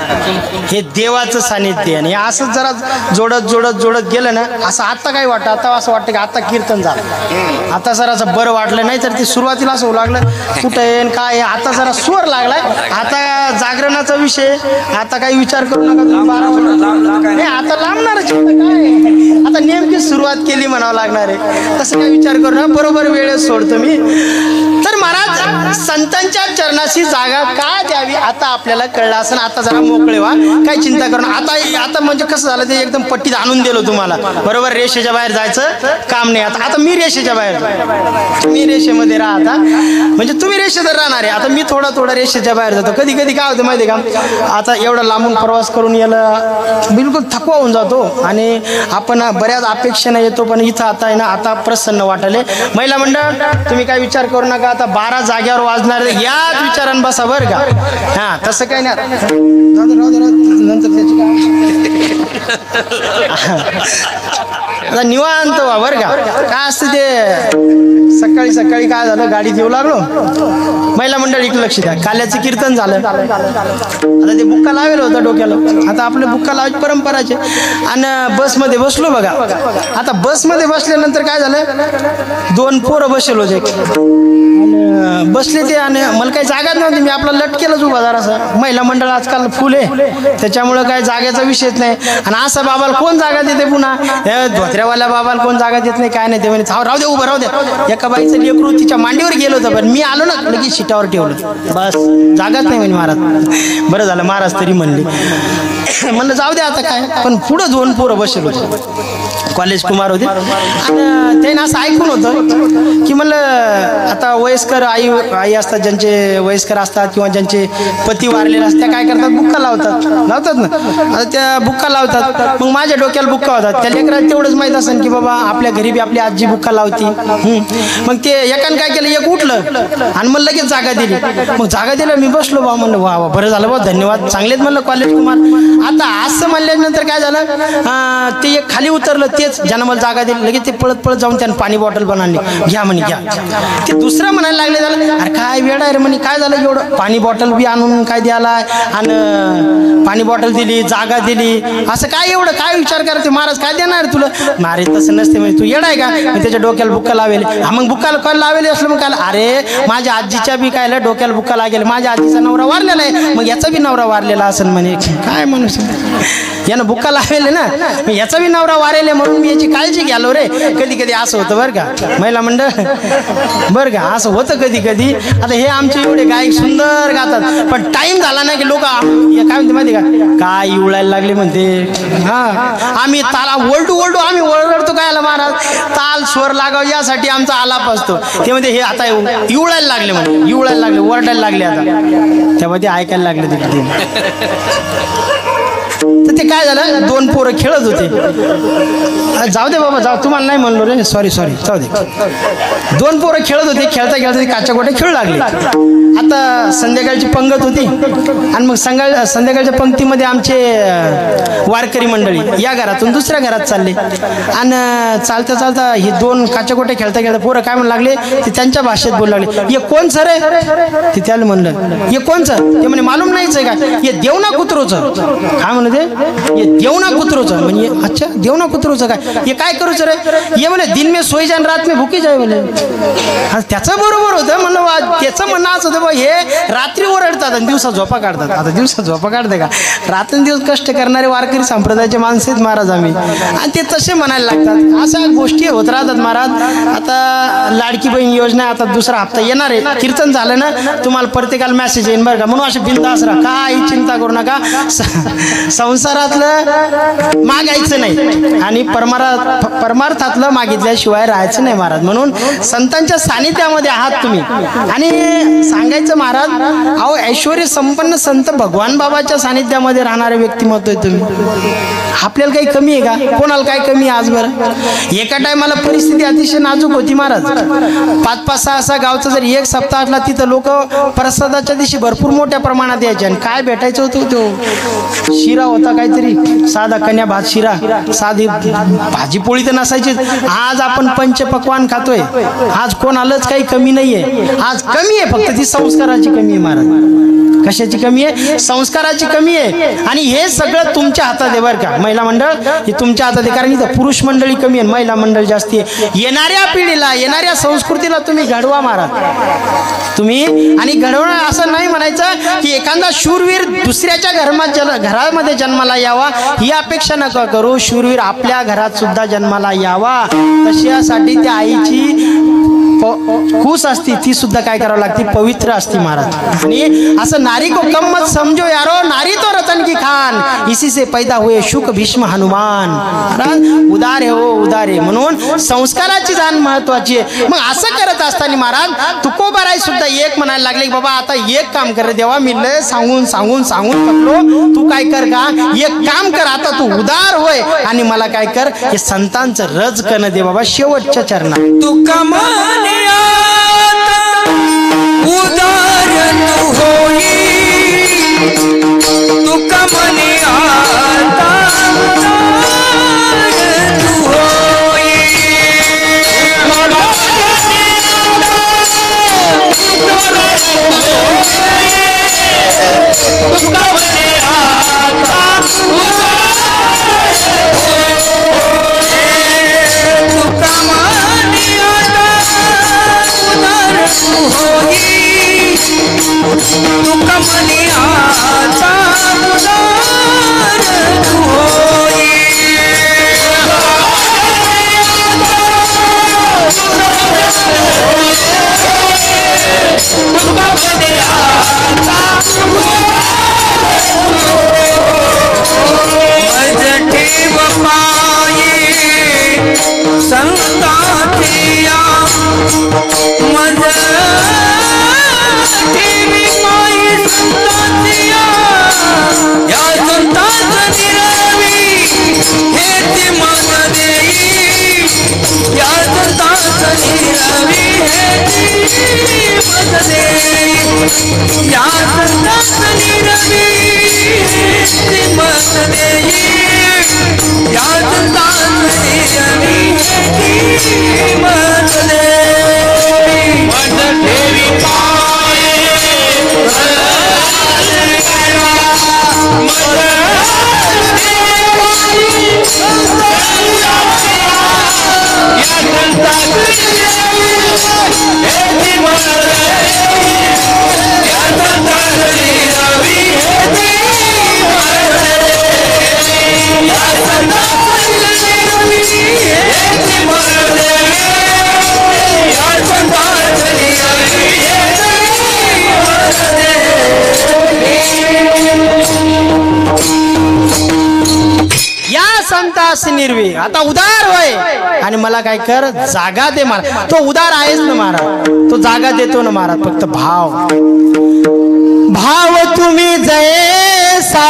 हे देवाचं सानिध्य. आणि असं जरा जोडत जोडत जोडत गेलं ना, असं आता काय वाटतं, आता असं वाटतं की आता कीर्तन झालं, आता जरा असं बरं वाटलं. नाही तर ते सुरुवातीला असं होऊ लागलं कुठं येईन काय, आता जरा स्वर लागलाय. आता जागरणाचा विषय, आता काही विचार करू नका तुम्ही. 12 नाही, आता लांबणारच काय, आता नेमकी सुरुवात केली म्हणावं लागणार आहे. तसं काय विचार करू नका, बरोबर वेळेत सोडतो मी. तर महाराज संतांच्या चरणाशी जागा का द्यावी आता आपल्याला कळलं असं. आता जरा मोकळे व्हा, काही चिंता करू नका. आता म्हणजे कसं झालं ते एकदम पट्टीत आणून दिलो तुम्हाला, बरोबर. रेषेच्या बाहेर जायचं काम नाही. आता मी रेषेच्या बाहेर, तुम्ही रेषेमध्ये राहा आता, म्हणजे तुम्ही रेषेत राहणार आहे. आता मी थोडा रेषेच्या बाहेर जातो. कधी कधी काय होतं माहिती आहे का, आता एवढा लांबून प्रवास करून याला बिलकुल थकवा होऊन जातो आणि आपण बऱ्याच अपेक्षेने येतो. पण इथं आता आहे ना, आता प्रसन्न वाटले. महिला मंडळ तुम्ही काय विचार करू नका, आता 12 जाग्यावर वाजणार, याच विचारानं बसा बरं का. हा तसं काही नाही, राहू दे नंतर त्याची आता निवांत व्हा बरं का. काय असतं ते सकाळी सकाळी काय झालं, गाडीत येऊ लागलो. महिला मंडळ इकडे लक्ष द्या, काल्याचं कीर्तन झालं. आता ते बुक्का लावेल होतं डोक्याला, आता आपले बुक्का लावायची परंपराचे. आणि बसमध्ये बसलो बघा. आता बसमध्ये बसल्यानंतर काय झालं, 2 पोरं बसले होते. बसले ते आणि मला काही जागाच नव्हती. मी आपला लटकेलाच उभा जरासं. महिला मंडळ आजकाल फुल आहे, त्याच्यामुळं काय जागेचा विषयच नाही. आणि असं बाबाला कोण जागा देते, पुन्हा धोत्र्यावाल्या बाबाला कोण जागा देत नाही, काय नाही. ते म्हणे राहू दे उभं राहू दे. एका बाईचं लेकरू तिच्या मांडीवर गेलो होतं, पण मी आलो ना लगेच सीटावर ठेवलं, बस जागाच नाही म्हणे महाराज. बरं झालं महाराज तरी म्हणले. म्हणलं जाऊ दे आता काय. पण पुढं 2 पोरं बसले होते, कॉलेज कुमार होते. आणि त्यानं असं ऐकून होतं की म्हणलं आता वयस्कर आई असतात, ज्यांचे वयस्कर असतात किंवा ज्यांचे पती वारलेले असतात, त्या काय करतात, बुक्का लावतात ना. आता त्या बुक्का लावतात. मग माझ्या डोक्याला बुक्का होतात. त्या लेकराला तेवढंच माहीत असेल की बाबा आपल्या घरी बी आपली आजी बुक्का लावती. मग ते एकानं काय केलं, एक उठलं आणि मला लगेच जागा दिली. मग जागा दिलं, मी बसलो बा. म्हणलं वा वा बरं झालं बा, धन्यवाद, चांगलेच म्हणलं कॉलेज कुमार. आता असं म्हणल्यानंतर काय झालं, ते एक खाली उतरलं, तेच ज्यानं मला जागा दिली, लगेच ते पळत पळत जाऊन त्यानं पाणी बॉटल बनवली, घ्या म्हणे घ्या. ते दुसरं म्हणायला लागले, झालं अरे काय वेळ आहे रे म्हणे, काय झालं एवढं, पाणी बॉटल बी आणून काय द्यायला, आणि पाणी बॉटल दिली, जागा दिली, असं काय एवढं काय विचार करते महाराज, काय देणार तुला. मारे तसं नसते म्हणजे, तू येडा आहे का. मी त्याच्या डोक्याला बुक्का लावेल. मग बुक्काला काय लावेल असलं मग काय, अरे माझ्या आजीच्या बी काय डोक्याला बुक्का लागेल, माझ्या आजीचा नवरा वारलेला आहे, मग याचा बी नवरा वारलेला असेल म्हणे. काय म्हणू यानं बुक्का लावेल ना, याचा बी नवरा वारेल म्हणून मी याची काळजी घ्यालो रे. कधी कधी असं होतं बरं का महिला मंडळ, बरं का असं होतं कधी कधी. आता हे आमचे एवढे गायक सुंदर गातात, पण टाइम झाला ना की लोक काय म्हणते माहिती का, काय इवळायला लागले म्हणते. हा आम्ही ताला ओरडू आम्ही ओरडतो काय आला महाराज, ताल स्वर लागाव यासाठी आमचा आलाप असतो. ते म्हणजे हे आता इवळायला लागले म्हणजे, इवळायला लागले, ओरडायला लागले. आता तेव्हा ते ऐकायला लागले तिथे. तर ते काय झालं, 2 पोरं खेळत होते. जाऊ दे बाबा जाऊ, तुम्हाला नाही म्हणलो रे, सॉरी जाऊ दे. 2 पोरं खेळत होते, खेळता खेळता काच्या गोट्या खेळू लागले. आता संध्याकाळची पंगत होती आणि मग संध्याकाळच्या पंक्तीमध्ये आमचे वारकरी मंडळी या घरातून दुसऱ्या घरात चालले. आणि चालता ही 2 काच्या गोट्या खेळता खेळता पोरं काय म्हणू लागले, ते त्यांच्या भाषेत बोलू लागले, ये कोण सर आहे. ते त्याला म्हणलं ये कोणचं, ते म्हणे मालूम नाहीच आहे का, ये देवना कुत्रोचं. काय म्हणते, ये देवना कुत्रोचं. म्हणजे अच्छा देवना कुत्रोचं काय, ये काय करूच रे, ये म्हणे दिन में सोई जान रात में भुकी जाय म्हणे. त्याचं बरोबर होतं म्हणलं, त्याचं म्हणणं असं होतं, हे रात्री ओरडतात आणि दिवसा झोपा काढतात. आता दिवसा झोपा काढते का, रात्रंदिवस कष्ट करणारे वारकरी संप्रदायाचे माणसं आहेत महाराज आम्ही, आणि ते तसे म्हणायला लागतात. अशा गोष्टी होत राहतात महाराज. आता लाडकी बहीण योजना आता दुसरा हप्ता येणार आहे, कीर्तन झालं ना तुम्हाला प्रत्येकाला मेसेज येईन बरं का. म्हणून असे बिनधास्त राहा, काही चिंता करू नका. संसारातलं मागायचं नाही आणि परमार्थातलं मागितल्याशिवाय राहायचं नाही महाराज. म्हणून संतांच्या सानिध्यामध्ये आहात तुम्ही. आणि सांगायचं सांगायचं महाराज, अहो ऐश्वर्य संपन्न संत भगवान बाबाच्या सानिध्यामध्ये राहणारे व्यक्तिमत्व आहे तुम्ही. आपल्याला काही कमी आहे का? कोणाला काय कमी आहे आज बरं? एका टायमाला परिस्थिती अतिशय नाजूक होती महाराज. 5-5, 6-6 गावचा जर एक सप्ताह असला तिथं लोक प्रसादाच्या दिवशी भरपूर मोठ्या प्रमाणात यायचे. आणि काय भेटायचं होतं? तो शिरा होता काहीतरी, साधा कन्या भात शिरा, साधी भाजी पोळी तर नसायचीच. आज आपण पंचपक्वान खातोय. आज कोणालाच काही कमी नाहीये. आज कमी आहे फक्त ती संस्काराची कमी आहे महाराज. कशाची कमी आहे? संस्काराची कमी आहे. आणि हे सगळं तुमच्या हातात आहे बरं का. महिला मंडळ हे तुमच्या हातात आहे, कारण इथं पुरुष मंडळी कमी आहे, महिला मंडळ जास्ती आहे. येणाऱ्या पिढीला, येणाऱ्या संस्कृतीला तुम्ही घडवा महाराज. तुम्ही आणि घडवणं असं नाही म्हणायचं की एखादा शूरवीर दुसऱ्याच्या घरामध्ये जन्माला यावा ही अपेक्षा नका करू. शूरवीर आपल्या घरात सुद्धा जन्माला यावा. तशासाठी त्या आईची खूस असती, ती सुद्धा काय करावं लागते? पवित्र असती महाराज. आणि असं नारी को कम मत समझो यारो, नारी तो रतन की खान, इसी से पैदा हुए शुक भीष्म हनुमान. उदार आहे हो, उदार आहे. म्हणून संस्काराची जाण महत्वाची आहे. मग असं करत असताना महाराज तुकोबाराय सुद्धा एक म्हणायला लागले, बाबा आता एक काम कर देवा, मी लय सांगून सांगून सांगून थकलो, तू काय कर का, एक काम कर, आता तू उदार होय आणि मला काय कर, हे संतांचं रज करणं दे बाबा शेवटच्या चरणात. तुका उदार तू होई, तुका मने आता उदार तू होई. तुका मने आता तुका मने उदार तू होई, तुका मने आता उदार तू होई. तुका मने आता मज ठेव पाये संताथिया, मज ठेवी पाये संताथिया, या संताच निरवी हेती मन देई, या संताच निरवी हेती मन देई, या संताच निरवी हेती मन देई, या संताच निरवी हेती मन देई. मन ठेवी पाये संतास निर्वे, आता उदार होय आणि मला काय कर, जागा दे मला. तो उदार आहेच ना महाराज, तो जागा देतो ना महाराज. फक्त भाव भाव तुम्ही जैसा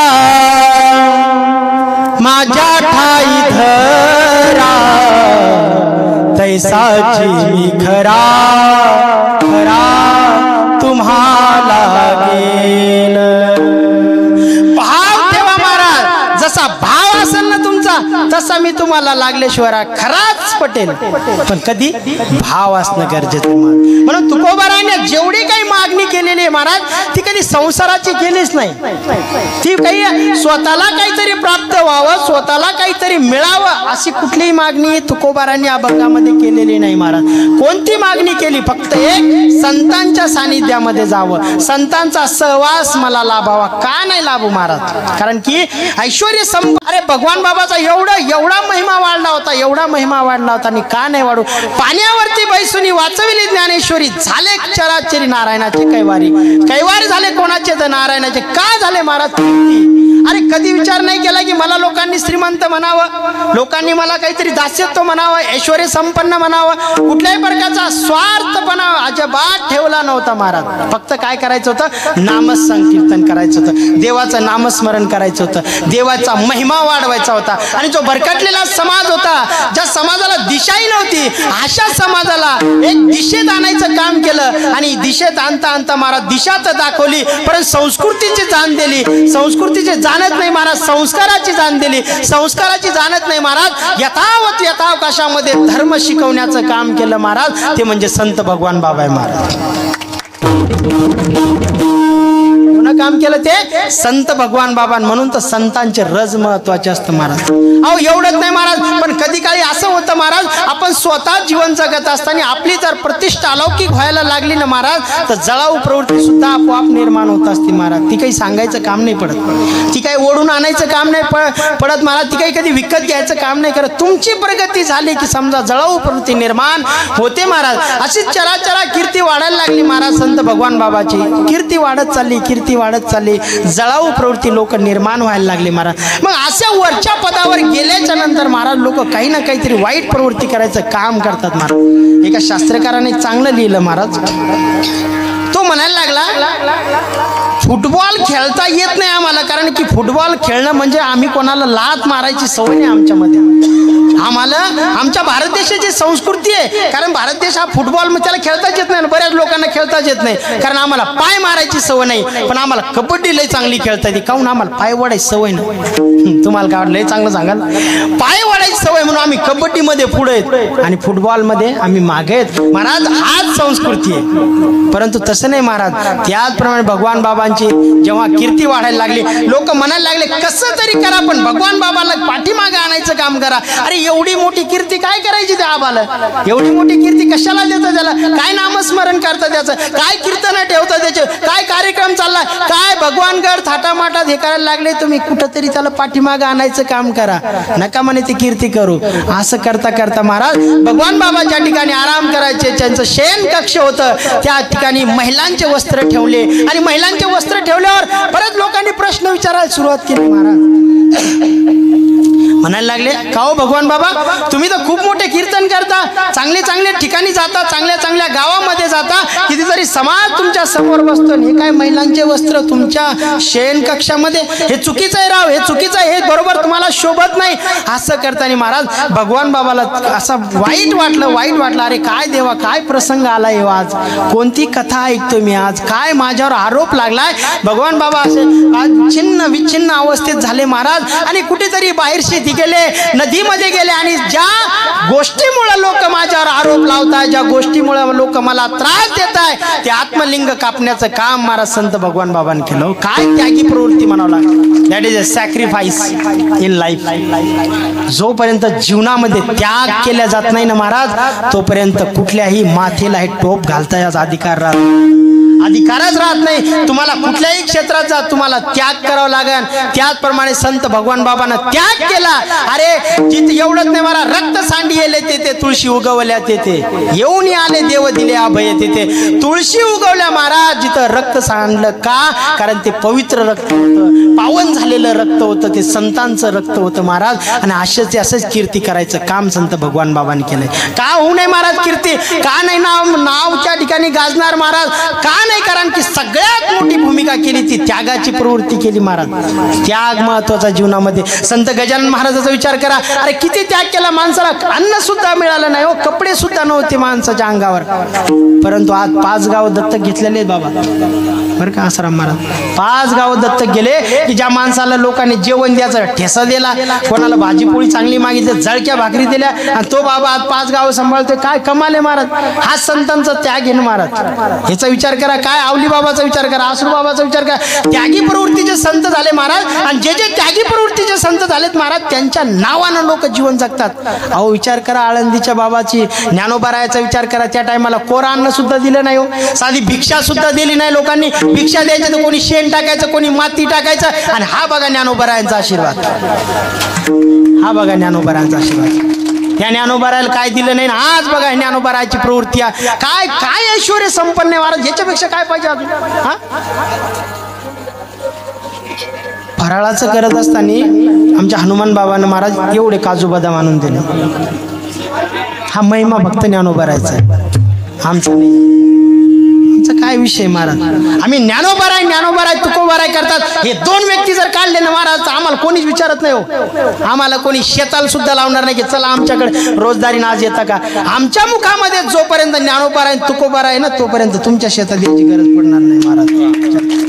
माझ्या ठाई धरा, तैसाची मी खरा खरा तुम्हाला गेल. भाव ठेवा महाराज, जसा भाव असेल ना तुमचा तसा मी तुम्हाला लागल्याशिवाय खराच पटेल. पण कधी भाव असणं गरजेचं. म्हणून तुकोबाराने जेवढी काही मागणी केलेली आहे महाराज, ती कधी संसाराची केलीच नाही. ती काही स्वतःला काहीतरी प्राप्त व्हावं, स्वतःला काहीतरी मिळावं अशी कुठलीही मागणी तुकोबारांनी अभंगामध्ये केलेली नाही महाराज. कोणती मागणी केली? फक्त एक, संतांच्या सानिध्यामध्ये जावं, संतांचा सहवास मला लाभावा. का नाही लाभू महाराज? कारण की ऐश्वर्य अरे भगवान बाबाचा एवढा महिमा वाढला होता, एवढा महिमा वाढला होता. आणि का नाही वाढू? पाण्यावरती बैसुनी वाचविली ज्ञानेश्वरी, झाले चराचरी नारायणाचे कैवारी. कैवारी झाले कोणाचे? तर नारायणाचे. का झाले महाराज? अरे कधी विचार नाही केला की मला लोकांनी श्रीमंत म्हणावं, लोकांनी मला काहीतरी दास्यत्व म्हणावं, ऐश्वर्य संपन्न म्हणावं, कुठल्याही प्रकारचा स्वार्थपणा अजिबात ठेवला नव्हता महाराज. फक्त काय करायचं होतं? नामसंकीर्तन करायचं होतं, देवाचं नामस्मरण करायचं होतं, देवाचा महिमा वाढवायचा होता. आणि जो भरकटलेला समाज होता, ज्या समाजाला दिशाही नव्हती, अशा समाजाला एक दिशेत आणायचं काम केलं. आणि दिशेत आणता आणता महाराज दिशा तर दाखवली, परंतु संस्कृतीची जाण दिली. संस्कृतीची जाणत नाही महाराज, संस्काराची जाण दिली. संस्काराची जाणत नाही महाराज, यथावत यथावकाशामध्ये धर्म शिकवण्याचं काम केलं महाराज. ते म्हणजे संत भगवान बाबा आहे महाराज. काम केलं ते संत भगवान बाबा. म्हणून तर संतांचे रज महत्वाचे असतं महाराज. अहो एवढंच नाही महाराज, पण कधी काळी असं होतं महाराज, आपण स्वतः जीवन जगत असताना आपली जर प्रतिष्ठा अलौकिक व्हायला लागली ना महाराज, तर जळाऊ प्रवृत्ती सुद्धा आपोआप निर्माण होत असते महाराज. ती काही सांगायचं काम नाही पडत, ती काही ओढून आणायचं काम नाही पडत महाराज, ती काही कधी विकत घ्यायचं काम नाही करत. तुमची प्रगती झाली की समजा जळाऊ प्रवृत्ती निर्माण होते महाराज. अशीच चराचरा कीर्ती वाढायला लागली महाराज. संत भगवान बाबाची कीर्ती वाढत चालली, कीर्ती वाढत चालली, जळाऊ प्रवृत्ती लोक निर्माण व्हायला लागले महाराज. मग अशा वरच्या पदावर गेल्याच्या नंतर महाराज लोक काही ना काहीतरी वाईट प्रवृत्ती करायचं काम करतात महाराज. एका शास्त्रकाराने चांगलं लिहिलं महाराज. तो म्हणायला लागला, फुटबॉल खेळता येत नाही आम्हाला, कारण की फुटबॉल खेळणं म्हणजे आम्ही कोणाला लात मारायची सवय नाही आमच्यामध्ये. आम्हाला आमच्या भारत देशाची संस्कृती आहे, कारण भारत देश हा फुटबॉल त्याला खेळताच येत नाही, बऱ्याच लोकांना खेळताच येत नाही, कारण आम्हाला पाय मारायची सवय नाही. पण आम्हाला कबड्डी लय चांगली खेळता येते, काहून? आम्हाला पाय वाढायची सवय नाही. तुम्हाला काय लय चांगलं सांगाल, पाय वाढायची सवय म्हणून आम्ही कबड्डीमध्ये पुढे आहेत आणि फुटबॉलमध्ये आम्ही मागे आहेत महाराज. हाच संस्कृती आहे. परंतु तसं नाही महाराज. त्याचप्रमाणे भगवान बाबांची जेव्हा कीर्ती वाढायला लागली, लोक म्हणायला लागले कसं तरी करा पण भगवान बाबाला पाठीमागे आणायचं काम करा. अरे एवढी मोठी कीर्ती काय करायची त्या आबाला? एवढी मोठी कीर्ती कशाला देतं त्याला? काय नामस्मरण करतं त्याचं? काय कीर्तन ठेवतं त्याचे? काय कार्यक्रम चाललाय? काय भगवानगड थाटामाटात हे करायला लागले तुम्ही? कुठंतरी त्याला पाठीमागे आणायचं काम करा, नका म्हणे ती कीर्ती करू. असं करता करता महाराज भगवान बाबा ज्या ठिकाणी आराम करायचे, त्यांचं शयन कक्ष होतं, त्या ठिकाणी महिलांचे वस्त्र ठेवले. आणि महिलांचे वस्त्र ठेवल्यावर परत लोकांनी प्रश्न विचारायला सुरुवात केली महाराज. म्हणायला लागले, का हो भगवान बाबा, तुम्ही तर खूप मोठे कीर्तन करता, चांगले चांगले ठिकाणी जाता, चांगल्या चांगल्या गावामध्ये जाता, कितीतरी समाज तुमच्या समोर बसतो, हे काय महिलांचे वस्त्र तुमच्या शयन कक्षामध्ये? हे चुकीचं आहे राव, हे चुकीचं आहे, हे बरोबर तुम्हाला शोभत नाही. असं करताना महाराज भगवान बाबाला असं वाईट वाटलं. अरे काय देवा, काय प्रसंग आलाय आज, कोणती कथा ऐकतो मी आज, काय माझ्यावर आरोप लागलाय. भगवान बाबा असे आज छिन्न विच्छिन्न अवस्थेत झाले महाराज. आणि कुठेतरी बाहेरशी गेले, नदीमध्ये गेले. आणि ज्या गोष्टीमुळे लोक माझ्यावर आरोप लावताय, ज्या गोष्टीमुळे लोक मला त्रास देत आहे, ते आत्मलिंग कापण्याचं काम महाराज संत भगवान बाबांनी केलं. काय त्यागी प्रवृत्ती म्हणावं लागतं. That is a sacrifice in life. जोपर्यंत जीवनामध्ये त्याग केला जात नाही ना महाराज, तोपर्यंत कुठल्याही माथेला हे टोप घालता अधिकारच राहत नाही. तुम्हाला कुठल्याही क्षेत्रात जा, तुम्हाला त्याग करावा लागेल. त्याचप्रमाणे संत भगवान बाबांना त्याग केला. अरे जिथे एवढंच नाही मला, रक्त सांडी येले तेथे तुळशी उगवल्या, तेथे येऊन आले देव दिले अभय. तेथे तुळशी उगवल्या महाराज, जिथं रक्त सांडलं. का? कारण ते पवित्र रक्त होतं, पावन झालेलं रक्त होतं, ते संतांचं रक्त होतं महाराज. आणि असंच कीर्ती करायचं काम संत भगवान बाबांनी केलंय. का होऊ नये महाराज कीर्ती? का नाही नाव त्या ठिकाणी गाजणार महाराज? का नाही? कारण की सगळ्यात मोठी भूमिका केली ती त्यागाची प्रवृत्ती केली महाराज. त्याग महत्वाचा जीवनामध्ये. संत गजानन महाराजाचा विचार करा. अरे किती त्याग केला माणसाला, अन्न सुद्धा मिळालं नाही हो, कपडे सुद्धा नव्हते माणसाच्या अंगावर. परंतु आज 5 गाव दत्तक घेतलेले बाबा, बरं का आसाराम महाराज. 5 गाव दत्तक गेले की ज्या माणसाला लोकांनी जेवण द्यायचं ठेसा दिला, कोणाला भाजी पोळी चांगली मागितली, जळक्या भाकरी दिल्या, आणि तो बाबा आज 5 गाव सांभाळतोय. काय कमाल आहे महाराज. हा संतांचा त्याग आहे ना महाराज. ह्याचा विचार करा. काय आवली बाबाचा विचार करा, आसरू बाबाचा विचार करा. त्यागी प्रवृत्तीचे संत झाले महाराज. आणि जे जे त्यागी प्रवृत्तीचे संत झालेत महाराज, त्यांच्या नावानं लोक जीवन जगतात. अहो विचार करा, आळंदीच्या बाबाची ज्ञानोबारायाचा विचार करा. त्या टायमाला कोरा अन्न सुद्धा दिलं नाही हो, साधी भिक्षा सुद्धा दिली नाही लोकांनी. भिक्षा द्यायची तर कोणी शेण टाकायचं, कोणी माती टाकायचं. आणि हा बघा ज्ञानोबारायांचा आशीर्वाद. हा बघा ज्ञानोबारायांचा आशीर्वाद. या ज्ञानोबारायला काय दिलं नाही ना, आज बघा ज्ञानोबारायची प्रवृत्ती काय काय ऐश्वर्य संपन्न आहे महाराज. याच्यापेक्षा काय पाहिजे अजून. हा फराळाचं करत असताना आमच्या हनुमान बाबांना महाराज एवढे काजू बदाम आणून दिले. हा महिमा फक्त ज्ञानोबारायचा आहे, आमचा नाही. आमचा काय विषय महाराज. आम्ही ज्ञानोबाराय तुकोबाराय करतात. हे दोन व्यक्ती जर काढले ना महाराज तर आम्हाला कोणीच विचारत नाही हो. आम्हाला कोणी शेताला सुद्धा लावणार नाही की चला आमच्याकडे रोजदारी आज येता का. आमच्या मुखामध्ये जोपर्यंत ज्ञानोबाराय तुकोबाराय ना तोपर्यंत तुमच्या शेतात यायची गरज पडणार नाही महाराज.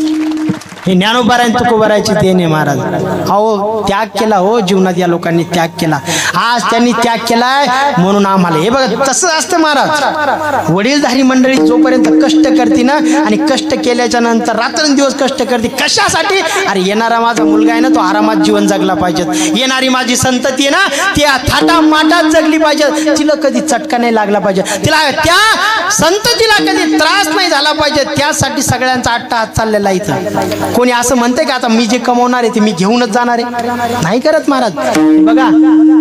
हे ज्ञानोबाराय तुकोबारायची देण आहे महाराज. अहो त्याग केला हो जीवनात, या लोकांनी त्याग केला. आज त्यांनी त्याग केलाय म्हणून आम्हाला हे बघा तसं असतं महाराज. वडीलधारी मंडळी जोपर्यंत कष्ट करते ना, आणि कष्ट केल्याच्या नंतर रात्रंदिवस कष्ट करते कशासाठी. अरे येणारा माझा मुलगा आहे ना तो आरामात जीवन जगला पाहिजे. येणारी माझी संतती आहे ना ती थाटा माटात जगली पाहिजे. तिला कधी चटका नाही लागला पाहिजे, तिला त्या संततीला कधी त्रास नाही झाला पाहिजे. त्यासाठी सगळ्यांचा आट्टा हात चाललेला इथं. कोणी असं म्हणते का आता मी जे कमवणार आहे ते मी घेऊनच जाणार आहे, नाही करत महाराज. बघा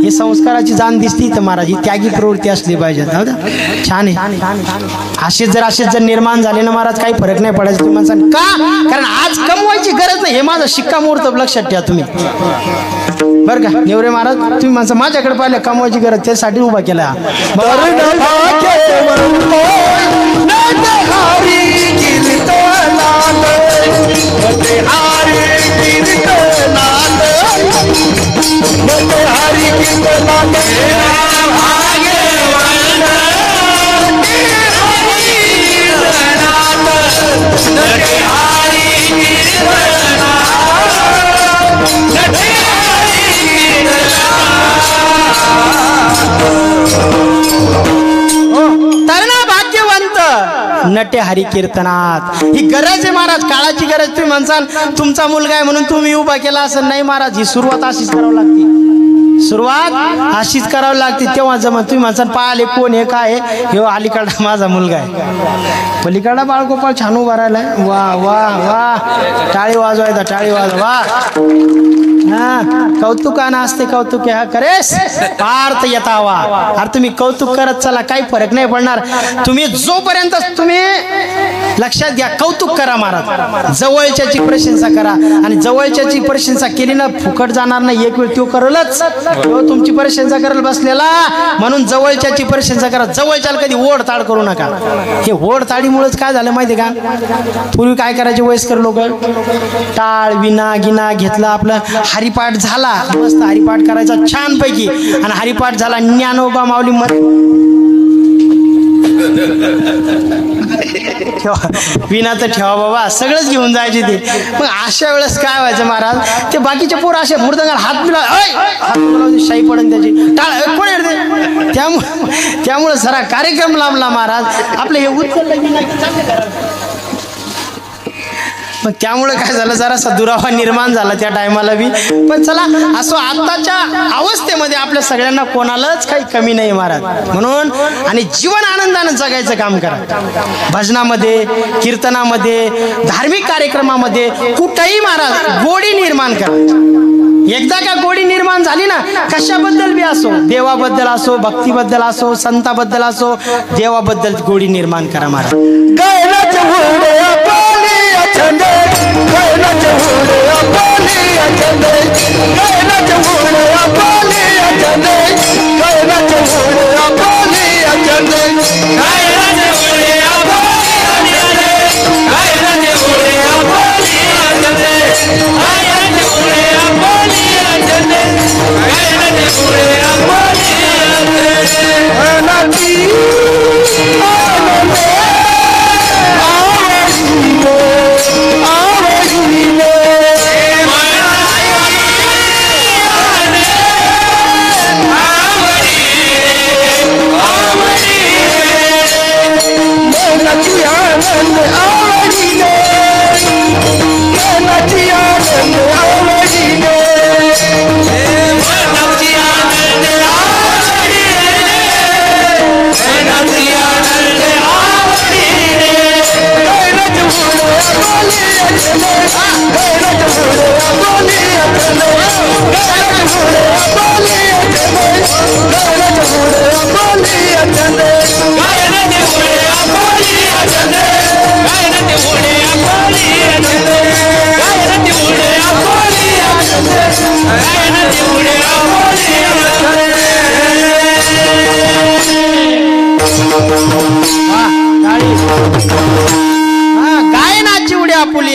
हे संस्काराची जाण दिसती तर महाराज ही त्यागी प्रवृत्ती असली पाहिजे. छान आहे. असेच जर निर्माण झाले ना महाराज काही फरक नाही पडायचं तुम्ही म्हणसान का. कारण आज कमवायची गरज नाही, हे माझा शिक्कामोर्तब लक्षात ठेवा तुम्ही बरं का. नेवरे महाराज तुम्ही माणसं माझ्याकडे पाहिलं कमवायची गरज त्यासाठी उभा केला. नटे हरी कीर्तनात ही गरज आहे महाराज, काळाची गरज. तुम्ही म्हणसाल तुमचा मुलगा आहे म्हणून तुम्ही उभा केला असं नाही महाराज. ही सुरुवात अशीच करावी लागते, सुरुवात अशीच करावी लागते तेव्हा जमन. तुम्ही म्हणसाल पाहिले कोण हे काय हे अलीकडा माझा मुलगा आहे, पलीकडा बाळगोपाळ छान उभा राहिलाय. वा वा वा टाळी वाजवायचा, टाळी वाजवा. हा कौतुकानं असते कौतुक हा करेस पार्थ येतावा. अरे तुम्ही कौतुक करत चला काही फरक नाही पडणार. तुम्ही जोपर्यंत तुम्ही लक्षात घ्या कौतुक करा महाराज, जवळच्याची प्रशंसा करा. आणि जवळच्याची प्रशंसा केली ना फुकट जाणार नाही, एक वेळ तो करलच, तो तुमची प्रशंसा करायला बसलेला. म्हणून जवळच्याची प्रशंसा करा, जवळच्याला कधी ओढताड करू नका. हे ओढताडीमुळेच काय झालं माहिती का, पूर्वी काय करायचे वयस्कर लोक टाळ विना गिना घेतला, आपलं हरिपाठ झाला, मस्त हरिपाठ करायचा छान पैकी. आणि हरिपाठ झाला ज्ञानोबा माऊली विना तर ठेवा बाबा, सगळंच घेऊन जायचे ते. मग अशा वेळेस काय व्हायचं महाराज, ते बाकीचे पोर असे मुर्दंगाला हात मिळा हात शाई पडन त्याची टाळ कोण येते. त्यामुळे सरा कार्यक्रम लांबला महाराज. आपलं हे उत्तर मग त्यामुळे काय झालं जरासा दुरावा निर्माण झाला त्या टायमाला बी. पण चला असो आत्ताच्या अवस्थेमध्ये आपल्या सगळ्यांना कोणालाच काही कमी नाही महाराज. म्हणून आणि जीवन आनंदानं जगायचं काम करा. भजनामध्ये कीर्तनामध्ये धार्मिक कार्यक्रमामध्ये कुठेही महाराज गोडी निर्माण करा. एकदा का गोडी निर्माण झाली ना कशाबद्दल बी असो, देवाबद्दल असो, भक्तीबद्दल असो, संताबद्दल असो, देवाबद्दल गोडी निर्माण करा महाराज. Yeah.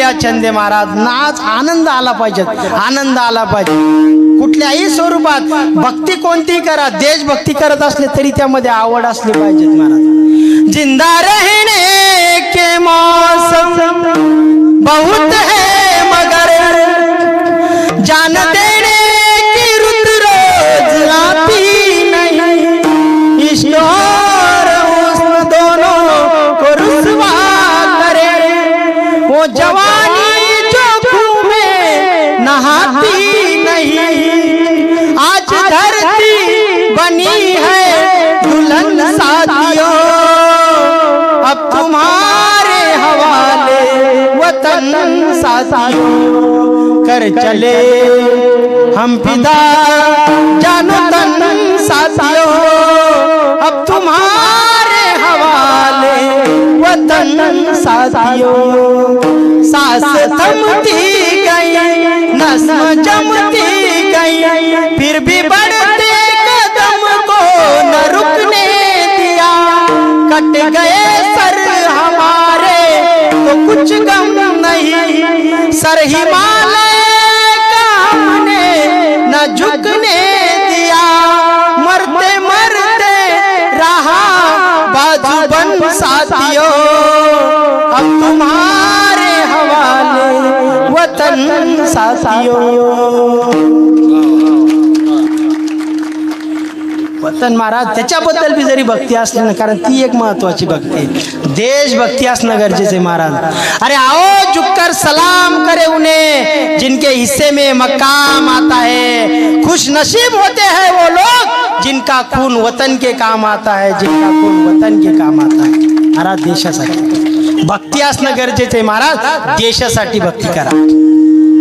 लिया छंदे महाराज. नाच, आनंद आला पाहिजे, आनंद आला पाहिजे कुठल्याही स्वरूपात. भक्ती कोणती करा, देशभक्ती करत असले तरी त्यामध्ये आवड असली पाहिजे महाराज. जिंदा रहने के मौसम बहुत है मगर जान देने की रुत रोज आती नहीं. इश्क और हुस्न दोनों को रुसवा करे वो जवानी जो खून में नहाती नहीं. आज धरती बनी है दुल्हन साथियों, अब तुम्हारे हवाले वतन साथियों. कर चले हम फिदा जानो तन साथियों, अब तुम्हारे हवाले वतन साथियों. सांस थमती गई, नस्म जमती गई, फिर भी बढ़ते कदम को न रुकने दिया. कट गए सर हमारे तो कुछ गम नहीं, सर हिमालय का हमने न झुकने दिया. मरते मरते रहा बाजूबंद साथियों, अब तुम्हारे हवाले वतन साथियों. वतन महाराज त्याच्याबद्दल बी जरी भक्ती असली ना, कारण ती एक महत्वाची भक्ती आहे. देशभक्ती असणं गरजेचे महाराज. अरे आओ झुककर सलाम करे उन्हें जिनके हिस्से में मकाम आता है. खुश नसीब होते हैं वो लोग जिनका खून वतन के काम आता है, जिनका खून वतन के काम आता है. महाराज देशासाठी भक्ती असणं गरजेचे आहे महाराज. देशासाठी भक्ती करा.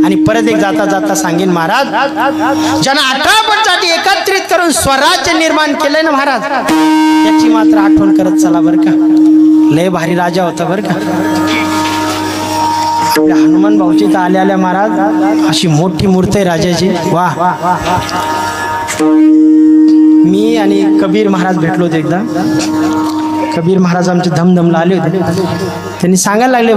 आणि परत एक जाता जाता सांगेन महाराज, ज्यांना 18 पटसाठी एकत्रित करून स्वराज्य निर्माण केलंय ना महाराज, याची मात्र आठवण करत चला बरं का. लय भारी राजा होता बरं का. आपल्या हनुमान भाऊची तर आल्या आल्या महाराज अशी मोठी मूर्ती आहे राजाची. वा, मी आणि कबीर महाराज भेटलो होते एकदा. कबीर महाराज आमचे धमधमला आले होते. त्यांनी सांगायला लागले,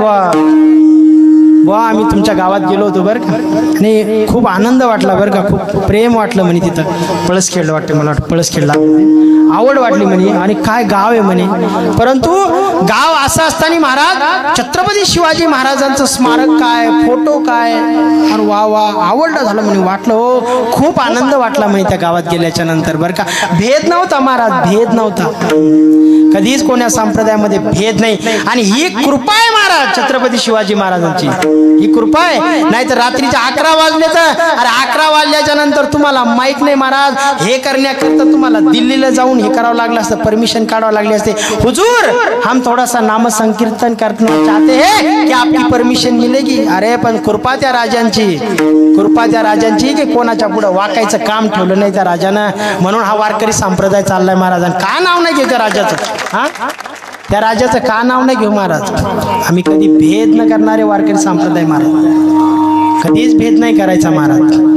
वा आम्ही तुमच्या गावात गेलो होतो बरं का, आणि खूप आनंद वाटला बरं का, खूप प्रेम वाटलं म्हणे. तिथं पळसखेड वाटते, मला वाटतं पळसखेडला आवड वाटली म्हणे. आणि काय गाव आहे म्हणे. परंतु गाव असं असताना महाराज छत्रपती शिवाजी महाराजांचं स्मारक काय, फोटो काय, आणि वा वा आवडलं झालं म्हणे. वाटलं हो, खूप आनंद वाटला म्हणे त्या गावात गेल्याच्या नंतर बरं का. भेद नव्हता महाराज, भेद नव्हता. कधीच कोण्या संप्रदायामध्ये भेद नाही. आणि ही कृपा आहे महाराज छत्रपती शिवाजी महाराजांची, ही कृपा आहे. नाही तर रात्रीच्या 11 वाजले तर, अरे 11 वाजल्याच्या नंतर तुम्हाला माईक नाही महाराज. हे करण्याकरता तुम्हाला दिल्लीला जाऊन हे करावं लागलं असतं, परमिशन काढावं लागली असते. हुजूर हम थोड़ा सा नाम संकीर्तन करना चाहते हैं, क्या आपकी परमिशन मिलेगी? अरे पण कृपा त्या राजांची, कृपा त्या राजांची की कोणाच्या पुढे वाकायचं काम ठेवलं नाही त्या राजानं. म्हणून हा वारकरी संप्रदाय चाललाय महाराजांना. का नाव नाही घेऊ त्या राजाचं? हा, त्या राजाचं का नाव नाही घेऊ महाराज? आम्ही कधी भेद न करणारे वारकरी संप्रदाय महाराज. कधीच भेद नाही करायचा महाराज.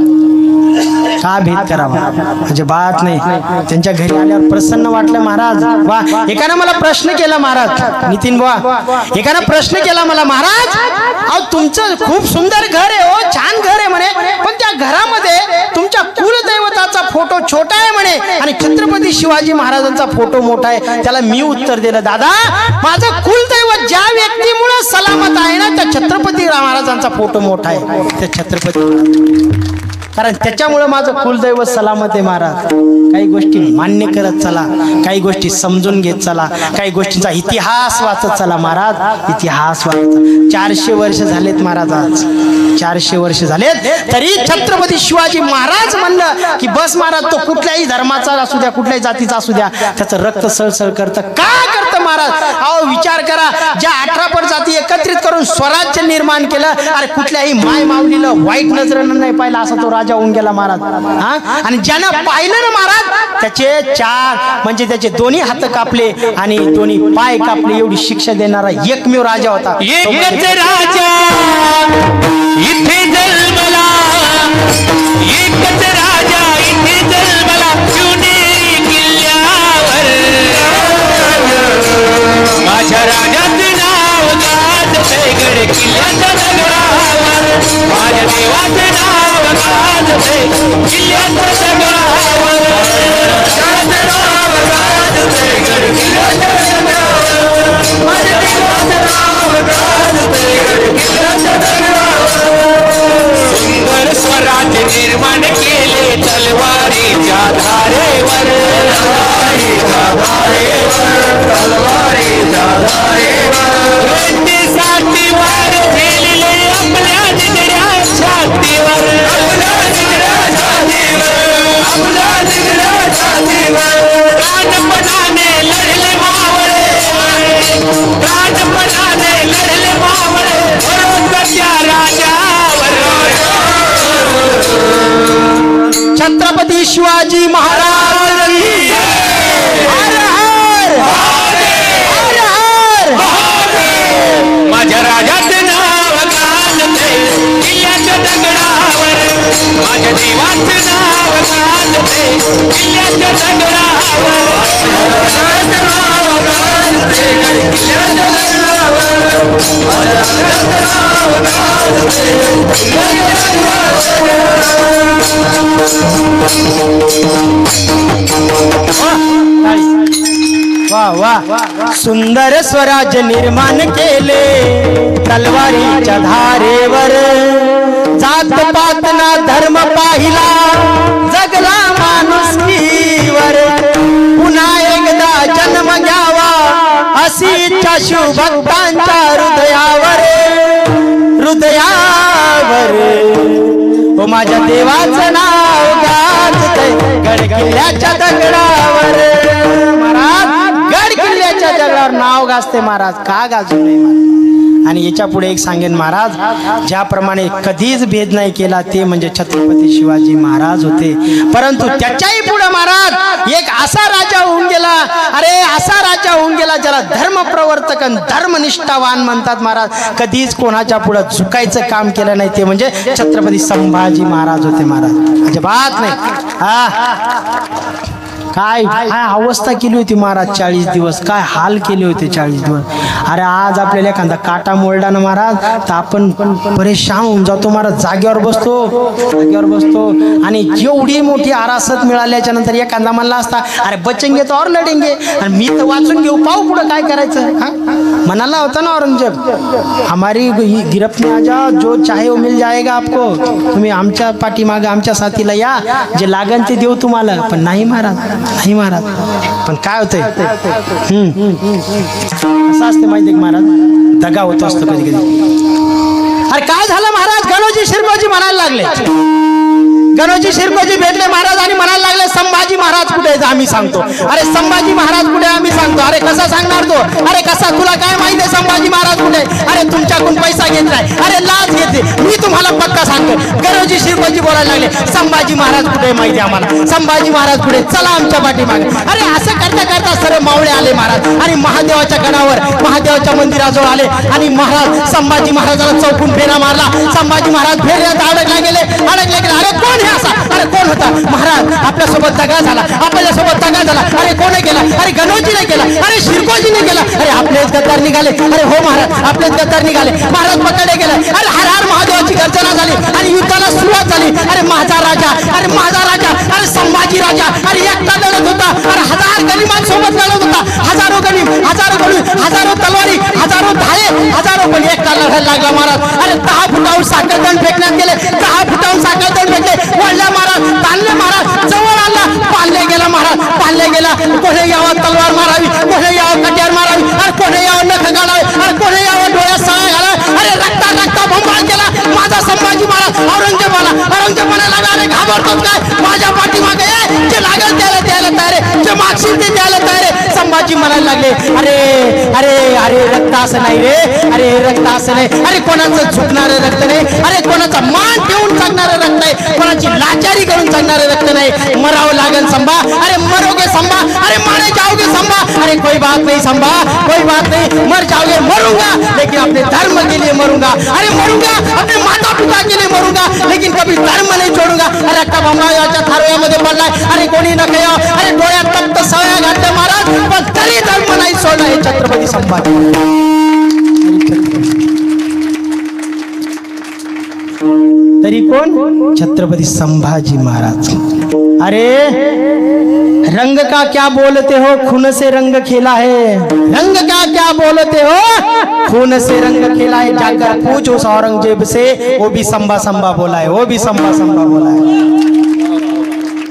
का भेद करावा म्हणजे बात नाही. त्यांच्या घरी आल्यावर प्रसन्न वाटलं महाराज. वा, एकानं मला प्रश्न केला महाराज, नितीन बुवा एकानं प्रश्न केला मला, महाराज अहो तुमचं खूप सुंदर घर आहे हो, छान घर आहे म्हणे, पण त्या घरामध्ये तुमच्या कुलदैवताचा फोटो छोटा आहे म्हणे आणि छत्रपती शिवाजी महाराजांचा फोटो मोठा आहे. त्याला मी उत्तर दिलं, दादा माझं कुलदैवत ज्या व्यक्तीमुळे सलामत आहे ना, त्या छत्रपती महाराजांचा फोटो मोठा आहे. त्या छत्रपती, कारण त्याच्यामुळे माझं कुलदैवत सलामत आहे महाराज. काही गोष्टी मान्य करत चला, काही गोष्टी समजून घेत चला, काही गोष्टींचा इतिहास वाचत चला महाराज. इतिहास वाचत 400 वर्ष झालेत महाराज. आज 400 वर्ष झालेत तरी छत्रपती शिवाजी महाराज म्हणलं की बस महाराज, तो कुठल्याही धर्माचा असू द्या, कुठल्याही जातीचा असू द्या, त्याचं रक्त सळसळ करतं. का करतं महाराज? अहो विचार करा, ज्या 18 पट जाती एकत्रित करून स्वराज्य निर्माण केलं, अरे कुठल्याही माय माऊलीला वाईट नजरेनं नाही पाहिलं असा तो राजा होऊन गेला महाराज. हा, आणि ज्यानं पाहिलं ना महाराज, त्याचे 4 म्हणजे त्याचे दोन्ही हात कापले आणि दोन्ही पाय कापले, एवढी शिक्षा देणारा एकमेव राजा होता. एकच राजा इथे जन्मला, एकच राजा इथे जन्मला, शिवनेरी किल्ल्यावर. माझ्या राजाचं नाव गाजतंय गड किल्ल्याच्या नगरात. शिवाजी महाराज की हर हर हर हर। माझ्या राजाचं नाव गाजते किल्ल्याच्या दगडावर, माझ्या देवाचं नाव गाजते किल्ल्याच्या दगडावर, राजाचं नाव गाजते किल्ल्याच्या दगडावर, माझ्या राजाचं नाव गाजते किल्ल्याच्या वाह वाह, सुंदर स्वराज्य निर्माण केले तलवारीच्या धारेवर, जात पात ना धर्म पाहिला जगला माणुसकीवर, पुन्हा एकदा जन्म घ्यावा अशी इच्छा शिवभक्तांच्या हृदयावर हृदयावर। ओ माझ्या देवाचं नाव गाजतंय गड किल्ल्याच्या दगडावर। महाराज गड किल्ल्याच्या दगडावर नाव गाजते महाराज, का गाजू नये महाराज? आणि याच्या पुढे एक सांगेन महाराज, ज्याप्रमाणे कधीच भेद नाही केला ते म्हणजे छत्रपती शिवाजी महाराज होते। परंतु त्याच्याही पुढे महाराज एक असा राजा होऊन गेला, अरे असा राजा होऊन गेला ज्याला धर्म प्रवर्तक धर्मनिष्ठावान म्हणतात महाराज। कधीच कोणाच्या पुढे झुकायचं काम केलं नाही ते म्हणजे छत्रपती संभाजी महाराज होते महाराज, अजिबात नाही। काय अवस्था केली होती महाराज 40 दिवस, काय हाल केले होते 40 दिवस। अरे आज आपल्याला एखादा काटा मोडला ना महाराज तर आपण परेशान होऊन जातो महाराज, जागेवर बसतो आणि एवढी मोठी आरासत मिळाल्याच्या नंतर एखादा म्हणला असता अरे बचेंगे तो और लढेंगे, आणि मी तर वाचून घेऊ, पाहू पुढे काय करायचं। म्हणाला होता ना औरंगजेब, हमारी गिरफ्त में आ जाओ, जो चाहे वो मिल जाएगा आपको, तुम्ही आमच्या पाठीमागे आमच्या साथीला या, जे लागन ते देऊ तुम्हाला। पण नाही महाराज, पण काय होतंय असं असते माहिती महाराज, दगा होत असतो कधी कधी। अरे काय झालं महाराज, गणोजी शिरकोजी म्हणायला लागले, गणोजी शिरकोजी भेटले महाराज आणि म्हणायला लागले संभाजी महाराज कुठे आहेत आम्ही सांगतो। अरे संभाजी महाराज कुठे आम्ही सांगतो। अरे कसा सांगणार तो, अरे कसा, तुला काय माहिती आहे संभाजी महाराज कुठे? अरे तुमच्याकडून पैसा घेतलाय, अरे लाच घेतली, मी तुम्हाला पक्का सांगतो। गणोजी शिरकोजी बोलायला लागले संभाजी महाराज कुठे माहिती आम्हाला, संभाजी महाराज कुठे, चला आमच्या पाठीमागे। अरे असं करता करता सर्व मावळे आले महाराज आणि महादेवाच्या गडावर महादेवाच्या मंदिराजवळ आले आणि महाराज संभाजी महाराजाला चौकून फेरा मारला। संभाजी महाराज फेऱ्यात अडकले गेले। अरे कोण असा, अरे कोण होता महाराज, आपल्यासोबत दगा झाला, आपल्यासोबत दगा झाला। अरे कोणी केला? अरे गणोजीने केला, अरे शिरकोजीने केला। अरे आपलेच गद्दार निघाले, अरे हो महाराज आपलेच गद्दार निघाले। महाराज पकडले गेले। अरे हर हर महादेवाची गर्जना झाली आणि युद्धाला सुरुवात झाली। अरे माझा राजा, अरे माझा राजा, अरे संभाजी राजा, अरे एकटा लढत होता, अरे 1000 गनिमांसोबत लढत होता, हजारो गनिम, हजारो तलवारी, हजारो धाये, हजारो पण एकटा लढायला लागला महाराज। अरे 10 फुटाहून साखळदंड फेकण्यात गेले, 10 फुटाहून साखळदंड फेकले, वळल्या महाराज, ताणले महाराज, जवळ आला, पाळले गेला महाराज, पाळले गेला। कोणी यावं तलवार मारावी, कोणी यावं कट्यार मारावी, अरे कोणी यावं नख घालावे, अरे कोणी यावं डोळ्यात सळा घालावे। अरे रक्ता भंबाळ केला माझा संभाजी महाराज। औरंगजेब म्हणाला अरे घाबरतोच काय, माझ्या पाठीमागे जे लागेल त्याला तयार आहे, जे मागशील ते द्यायला तयार आहे। संभाजी म्हणायला लागले अरे अरे अरे रक्त असं नाही रे, अरे रक्त असं नाही, अरे कोणाचं झुकणारं रक्त नाही, अरे कोणाचा मान ठेवून जगणारं रक्त नाही, कोणाची लाचारी करून जगणारं रक्त नाही। मरावं लागेल संभा, अरे मरोगे संभा, अरे मारे जाओगे संभा, अरे कोई बात नहीं संभा, कोई बात नहीं, मर जाओगे, मरूंगा लेकिन अपने धर्म के लिए मरूंगा, अरे मरूंगा अपने माता पिता के लिए मरूंगा लेकिन कभी धर्म नहीं छोडूंगा। अरे रक्त भंबाळ्याच्या थारोळ्यामध्ये पडलाय, अरे कोणी न कया, अरे डोळ्यात तप्त सवया घातल्या महाराज, पण तरी धर्म नाही सोडला हे छत्रपती संभाजी। तरी कोण? छत्रपती संभाजी महाराज। अरे रंग का क्या बोलते हो, खून से रंग खेला है, रंग का क्या बोलते हो, खून से रंग खेला है। जाकर पूछ उस औरंगजेब से, वो भी संभा संभा बोला है, वो भी संभा संभा बोला है।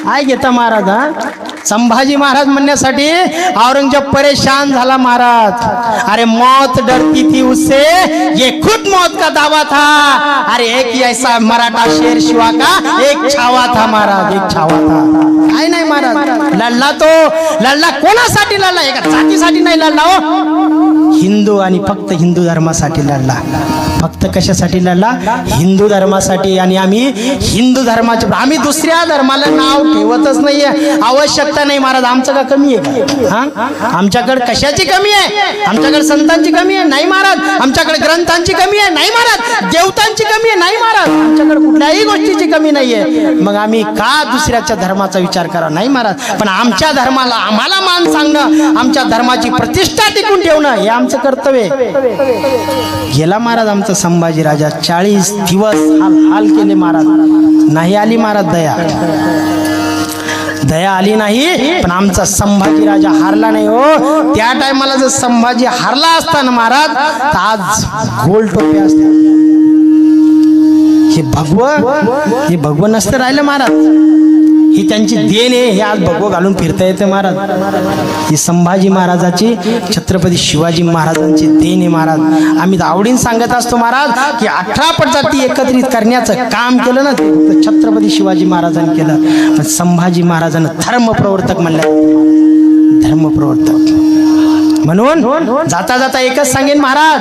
आय घेता महाराज, हा संभाजी महाराज म्हणण्यासाठी औरंगजेब परेशान झाला महाराज। अरे मौत डरती थी उससे, ये खुद मौत का दावा था। अरे एक ही ऐसा मराठा शेर शिवा का एक छावा था महाराज, एक छावा था। काय नाही महाराज, लढला तो लढला कोणासाठी लढला? एका जातीसाठी नाही लढला हो, हिंदू आणि फक्त हिंदू धर्मासाठी लढला। फक्त कशासाठी लढला? हिंदू धर्मासाठी. आणि आम्ही हिंदू धर्माचे, आम्ही दुसऱ्या धर्माला नाव ठेवतच नाहीये. आवश्यकता नाही महाराज. आमचं का कमी आहे का? आमच्याकडे कशाची कमी आहे? आमच्याकडे संतांची कमी आहे? नाही महाराज. आमच्याकडे ग्रंथांची कमी आहे? नाही महाराज. देवतांची कमी आहे? नाही महाराज. आमच्याकडे कुठल्याही गोष्टीची कमी नाहीये. मग आम्ही का दुसऱ्याच्या धर्माचा विचार करा? नाही महाराज. पण आमच्या धर्माला आम्हाला मान सांगणं, आमच्या धर्माची प्रतिष्ठा टिकून ठेवणं हे आमचं कर्तव्य. गेला महाराज आमचा संभाजी राजा. 40 दिवस हाल केले महाराज. नाही आली महाराज दया आली नाही. पण आमचा संभाजी राजा हारला नाही हो. त्या टायमाला जर संभाजी हारला असता ना महाराज, तर आज गोल टोपे असते. हे भगवं नसतं राहिलं महाराज. ही त्यांची देण आहे. हे आज भगवं घालून फिरता येते महाराज. ही संभाजी महाराजाची, छत्रपती शिवाजी महाराजांची देण आहे महाराज. आम्ही आवडीन सांगत असतो महाराज की 18 प्रजाती एकत्रित करण्याचं काम केलं ना ते छत्रपती शिवाजी महाराजांनी केलं. पण संभाजी महाराजांना धर्मप्रवर्तक म्हणलं. धर्मप्रवर्तक म्हणून जाता जाता एकच सांगेन महाराज,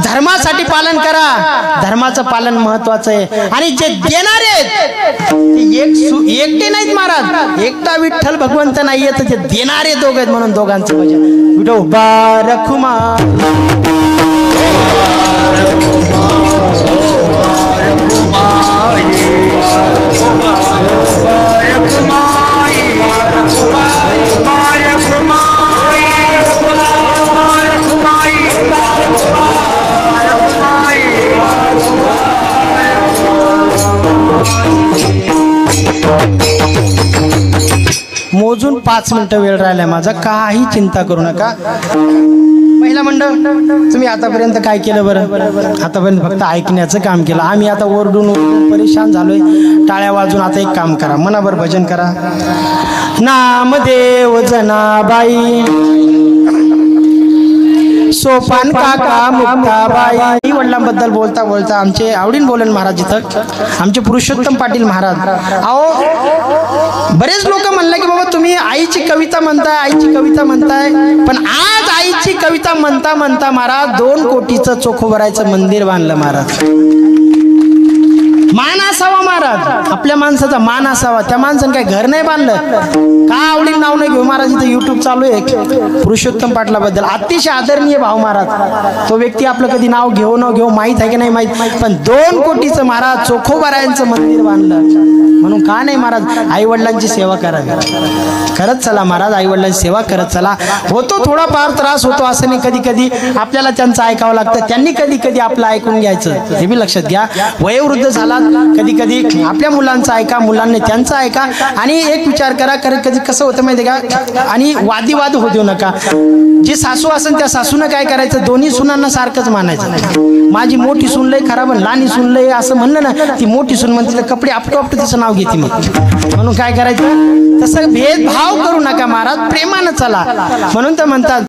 धर्मासाठी पालन करा. धर्माचं पालन महत्वाचं आहे. आणि जे देणारे एकटे नाहीत महाराज. एकटा विठ्ठल भगवंत नाहीये, तर ते देणारे दोघ आहेत. म्हणून दोघांचं भजन विठोबा रखुमा मोजून 5 मिनिटं वेळ राहिलाय माझा. काही चिंता करू नका. महिला मंडळ, तुम्ही आतापर्यंत काय केलं बरं? आतापर्यंत फक्त ऐकण्याचं काम केलं. आम्ही आता ओरडून परेशान झालोय. टाळ्या वाजून आता एक काम करा, मनाभर भजन करा. नामदेव जनाबाई, सोपान काका मुक्ताबाई. आई वडिलांबद्दल बोलता बोलता आमचे आवडीन बोलन महाराज इथं आमचे पुरुषोत्तम पाटील महाराज. अहो बरेच लोक म्हणले की बाबा तुम्ही आईची कविता म्हणताय, आईची कविता म्हणताय. पण आज आईची कविता म्हणता म्हणता महाराज 2 कोटीचं चोखोबरायचं मंदिर बांधलं महाराज. मान असावा महाराज, आपल्या माणसाचा मान असावा. त्या माणसाने काय घर नाही बांधलं का? आवडीन नाव नाही घेऊ महाराज. इथं युट्यूब चालू आहे पुरुषोत्तम पाटलाबद्दल. अतिशय आदरणीय भाव महाराज. तो व्यक्ती आपलं कधी नाव घेऊ न घेऊ माहीत आहे की नाही माहीत, पण 2 कोटीचं महाराज चोखोबारायांचं मंदिर बांधलं. म्हणून का नाही महाराज आई वडिलांची सेवा करावी. करत चला महाराज, आई वडिलांची सेवा करत चला. होतो थोडाफार त्रास होतो असं नाही. कधी कधी आपल्याला त्यांचं ऐकावं लागतं. त्यांनी कधी कधी आपलं ऐकून घ्यायचं, हे बी लक्षात घ्या. वयोवृद्ध झाला कधी कधी आपल्या मुलांचं ऐका, मुलांनी त्यांचं ऐका. आणि एक विचार करा, कधी कसं होतं माहिती का, आणि वादविवाद होऊ देऊ नका. जी सासू असेल त्या सासूनं काय करायचं, दोन्ही सुनांना सारखंच मानायचं. माझी मोठी सून लय खराब, लहानी सून लय असं म्हणलं ना, ती मोठी सून म्हणते कपडे आपटो आपटो तिचं नाव घेते. मग म्हणून काय करायचं, तसं भेदभाव करू नका महाराज, प्रेमानं चला. म्हणून तर म्हणतात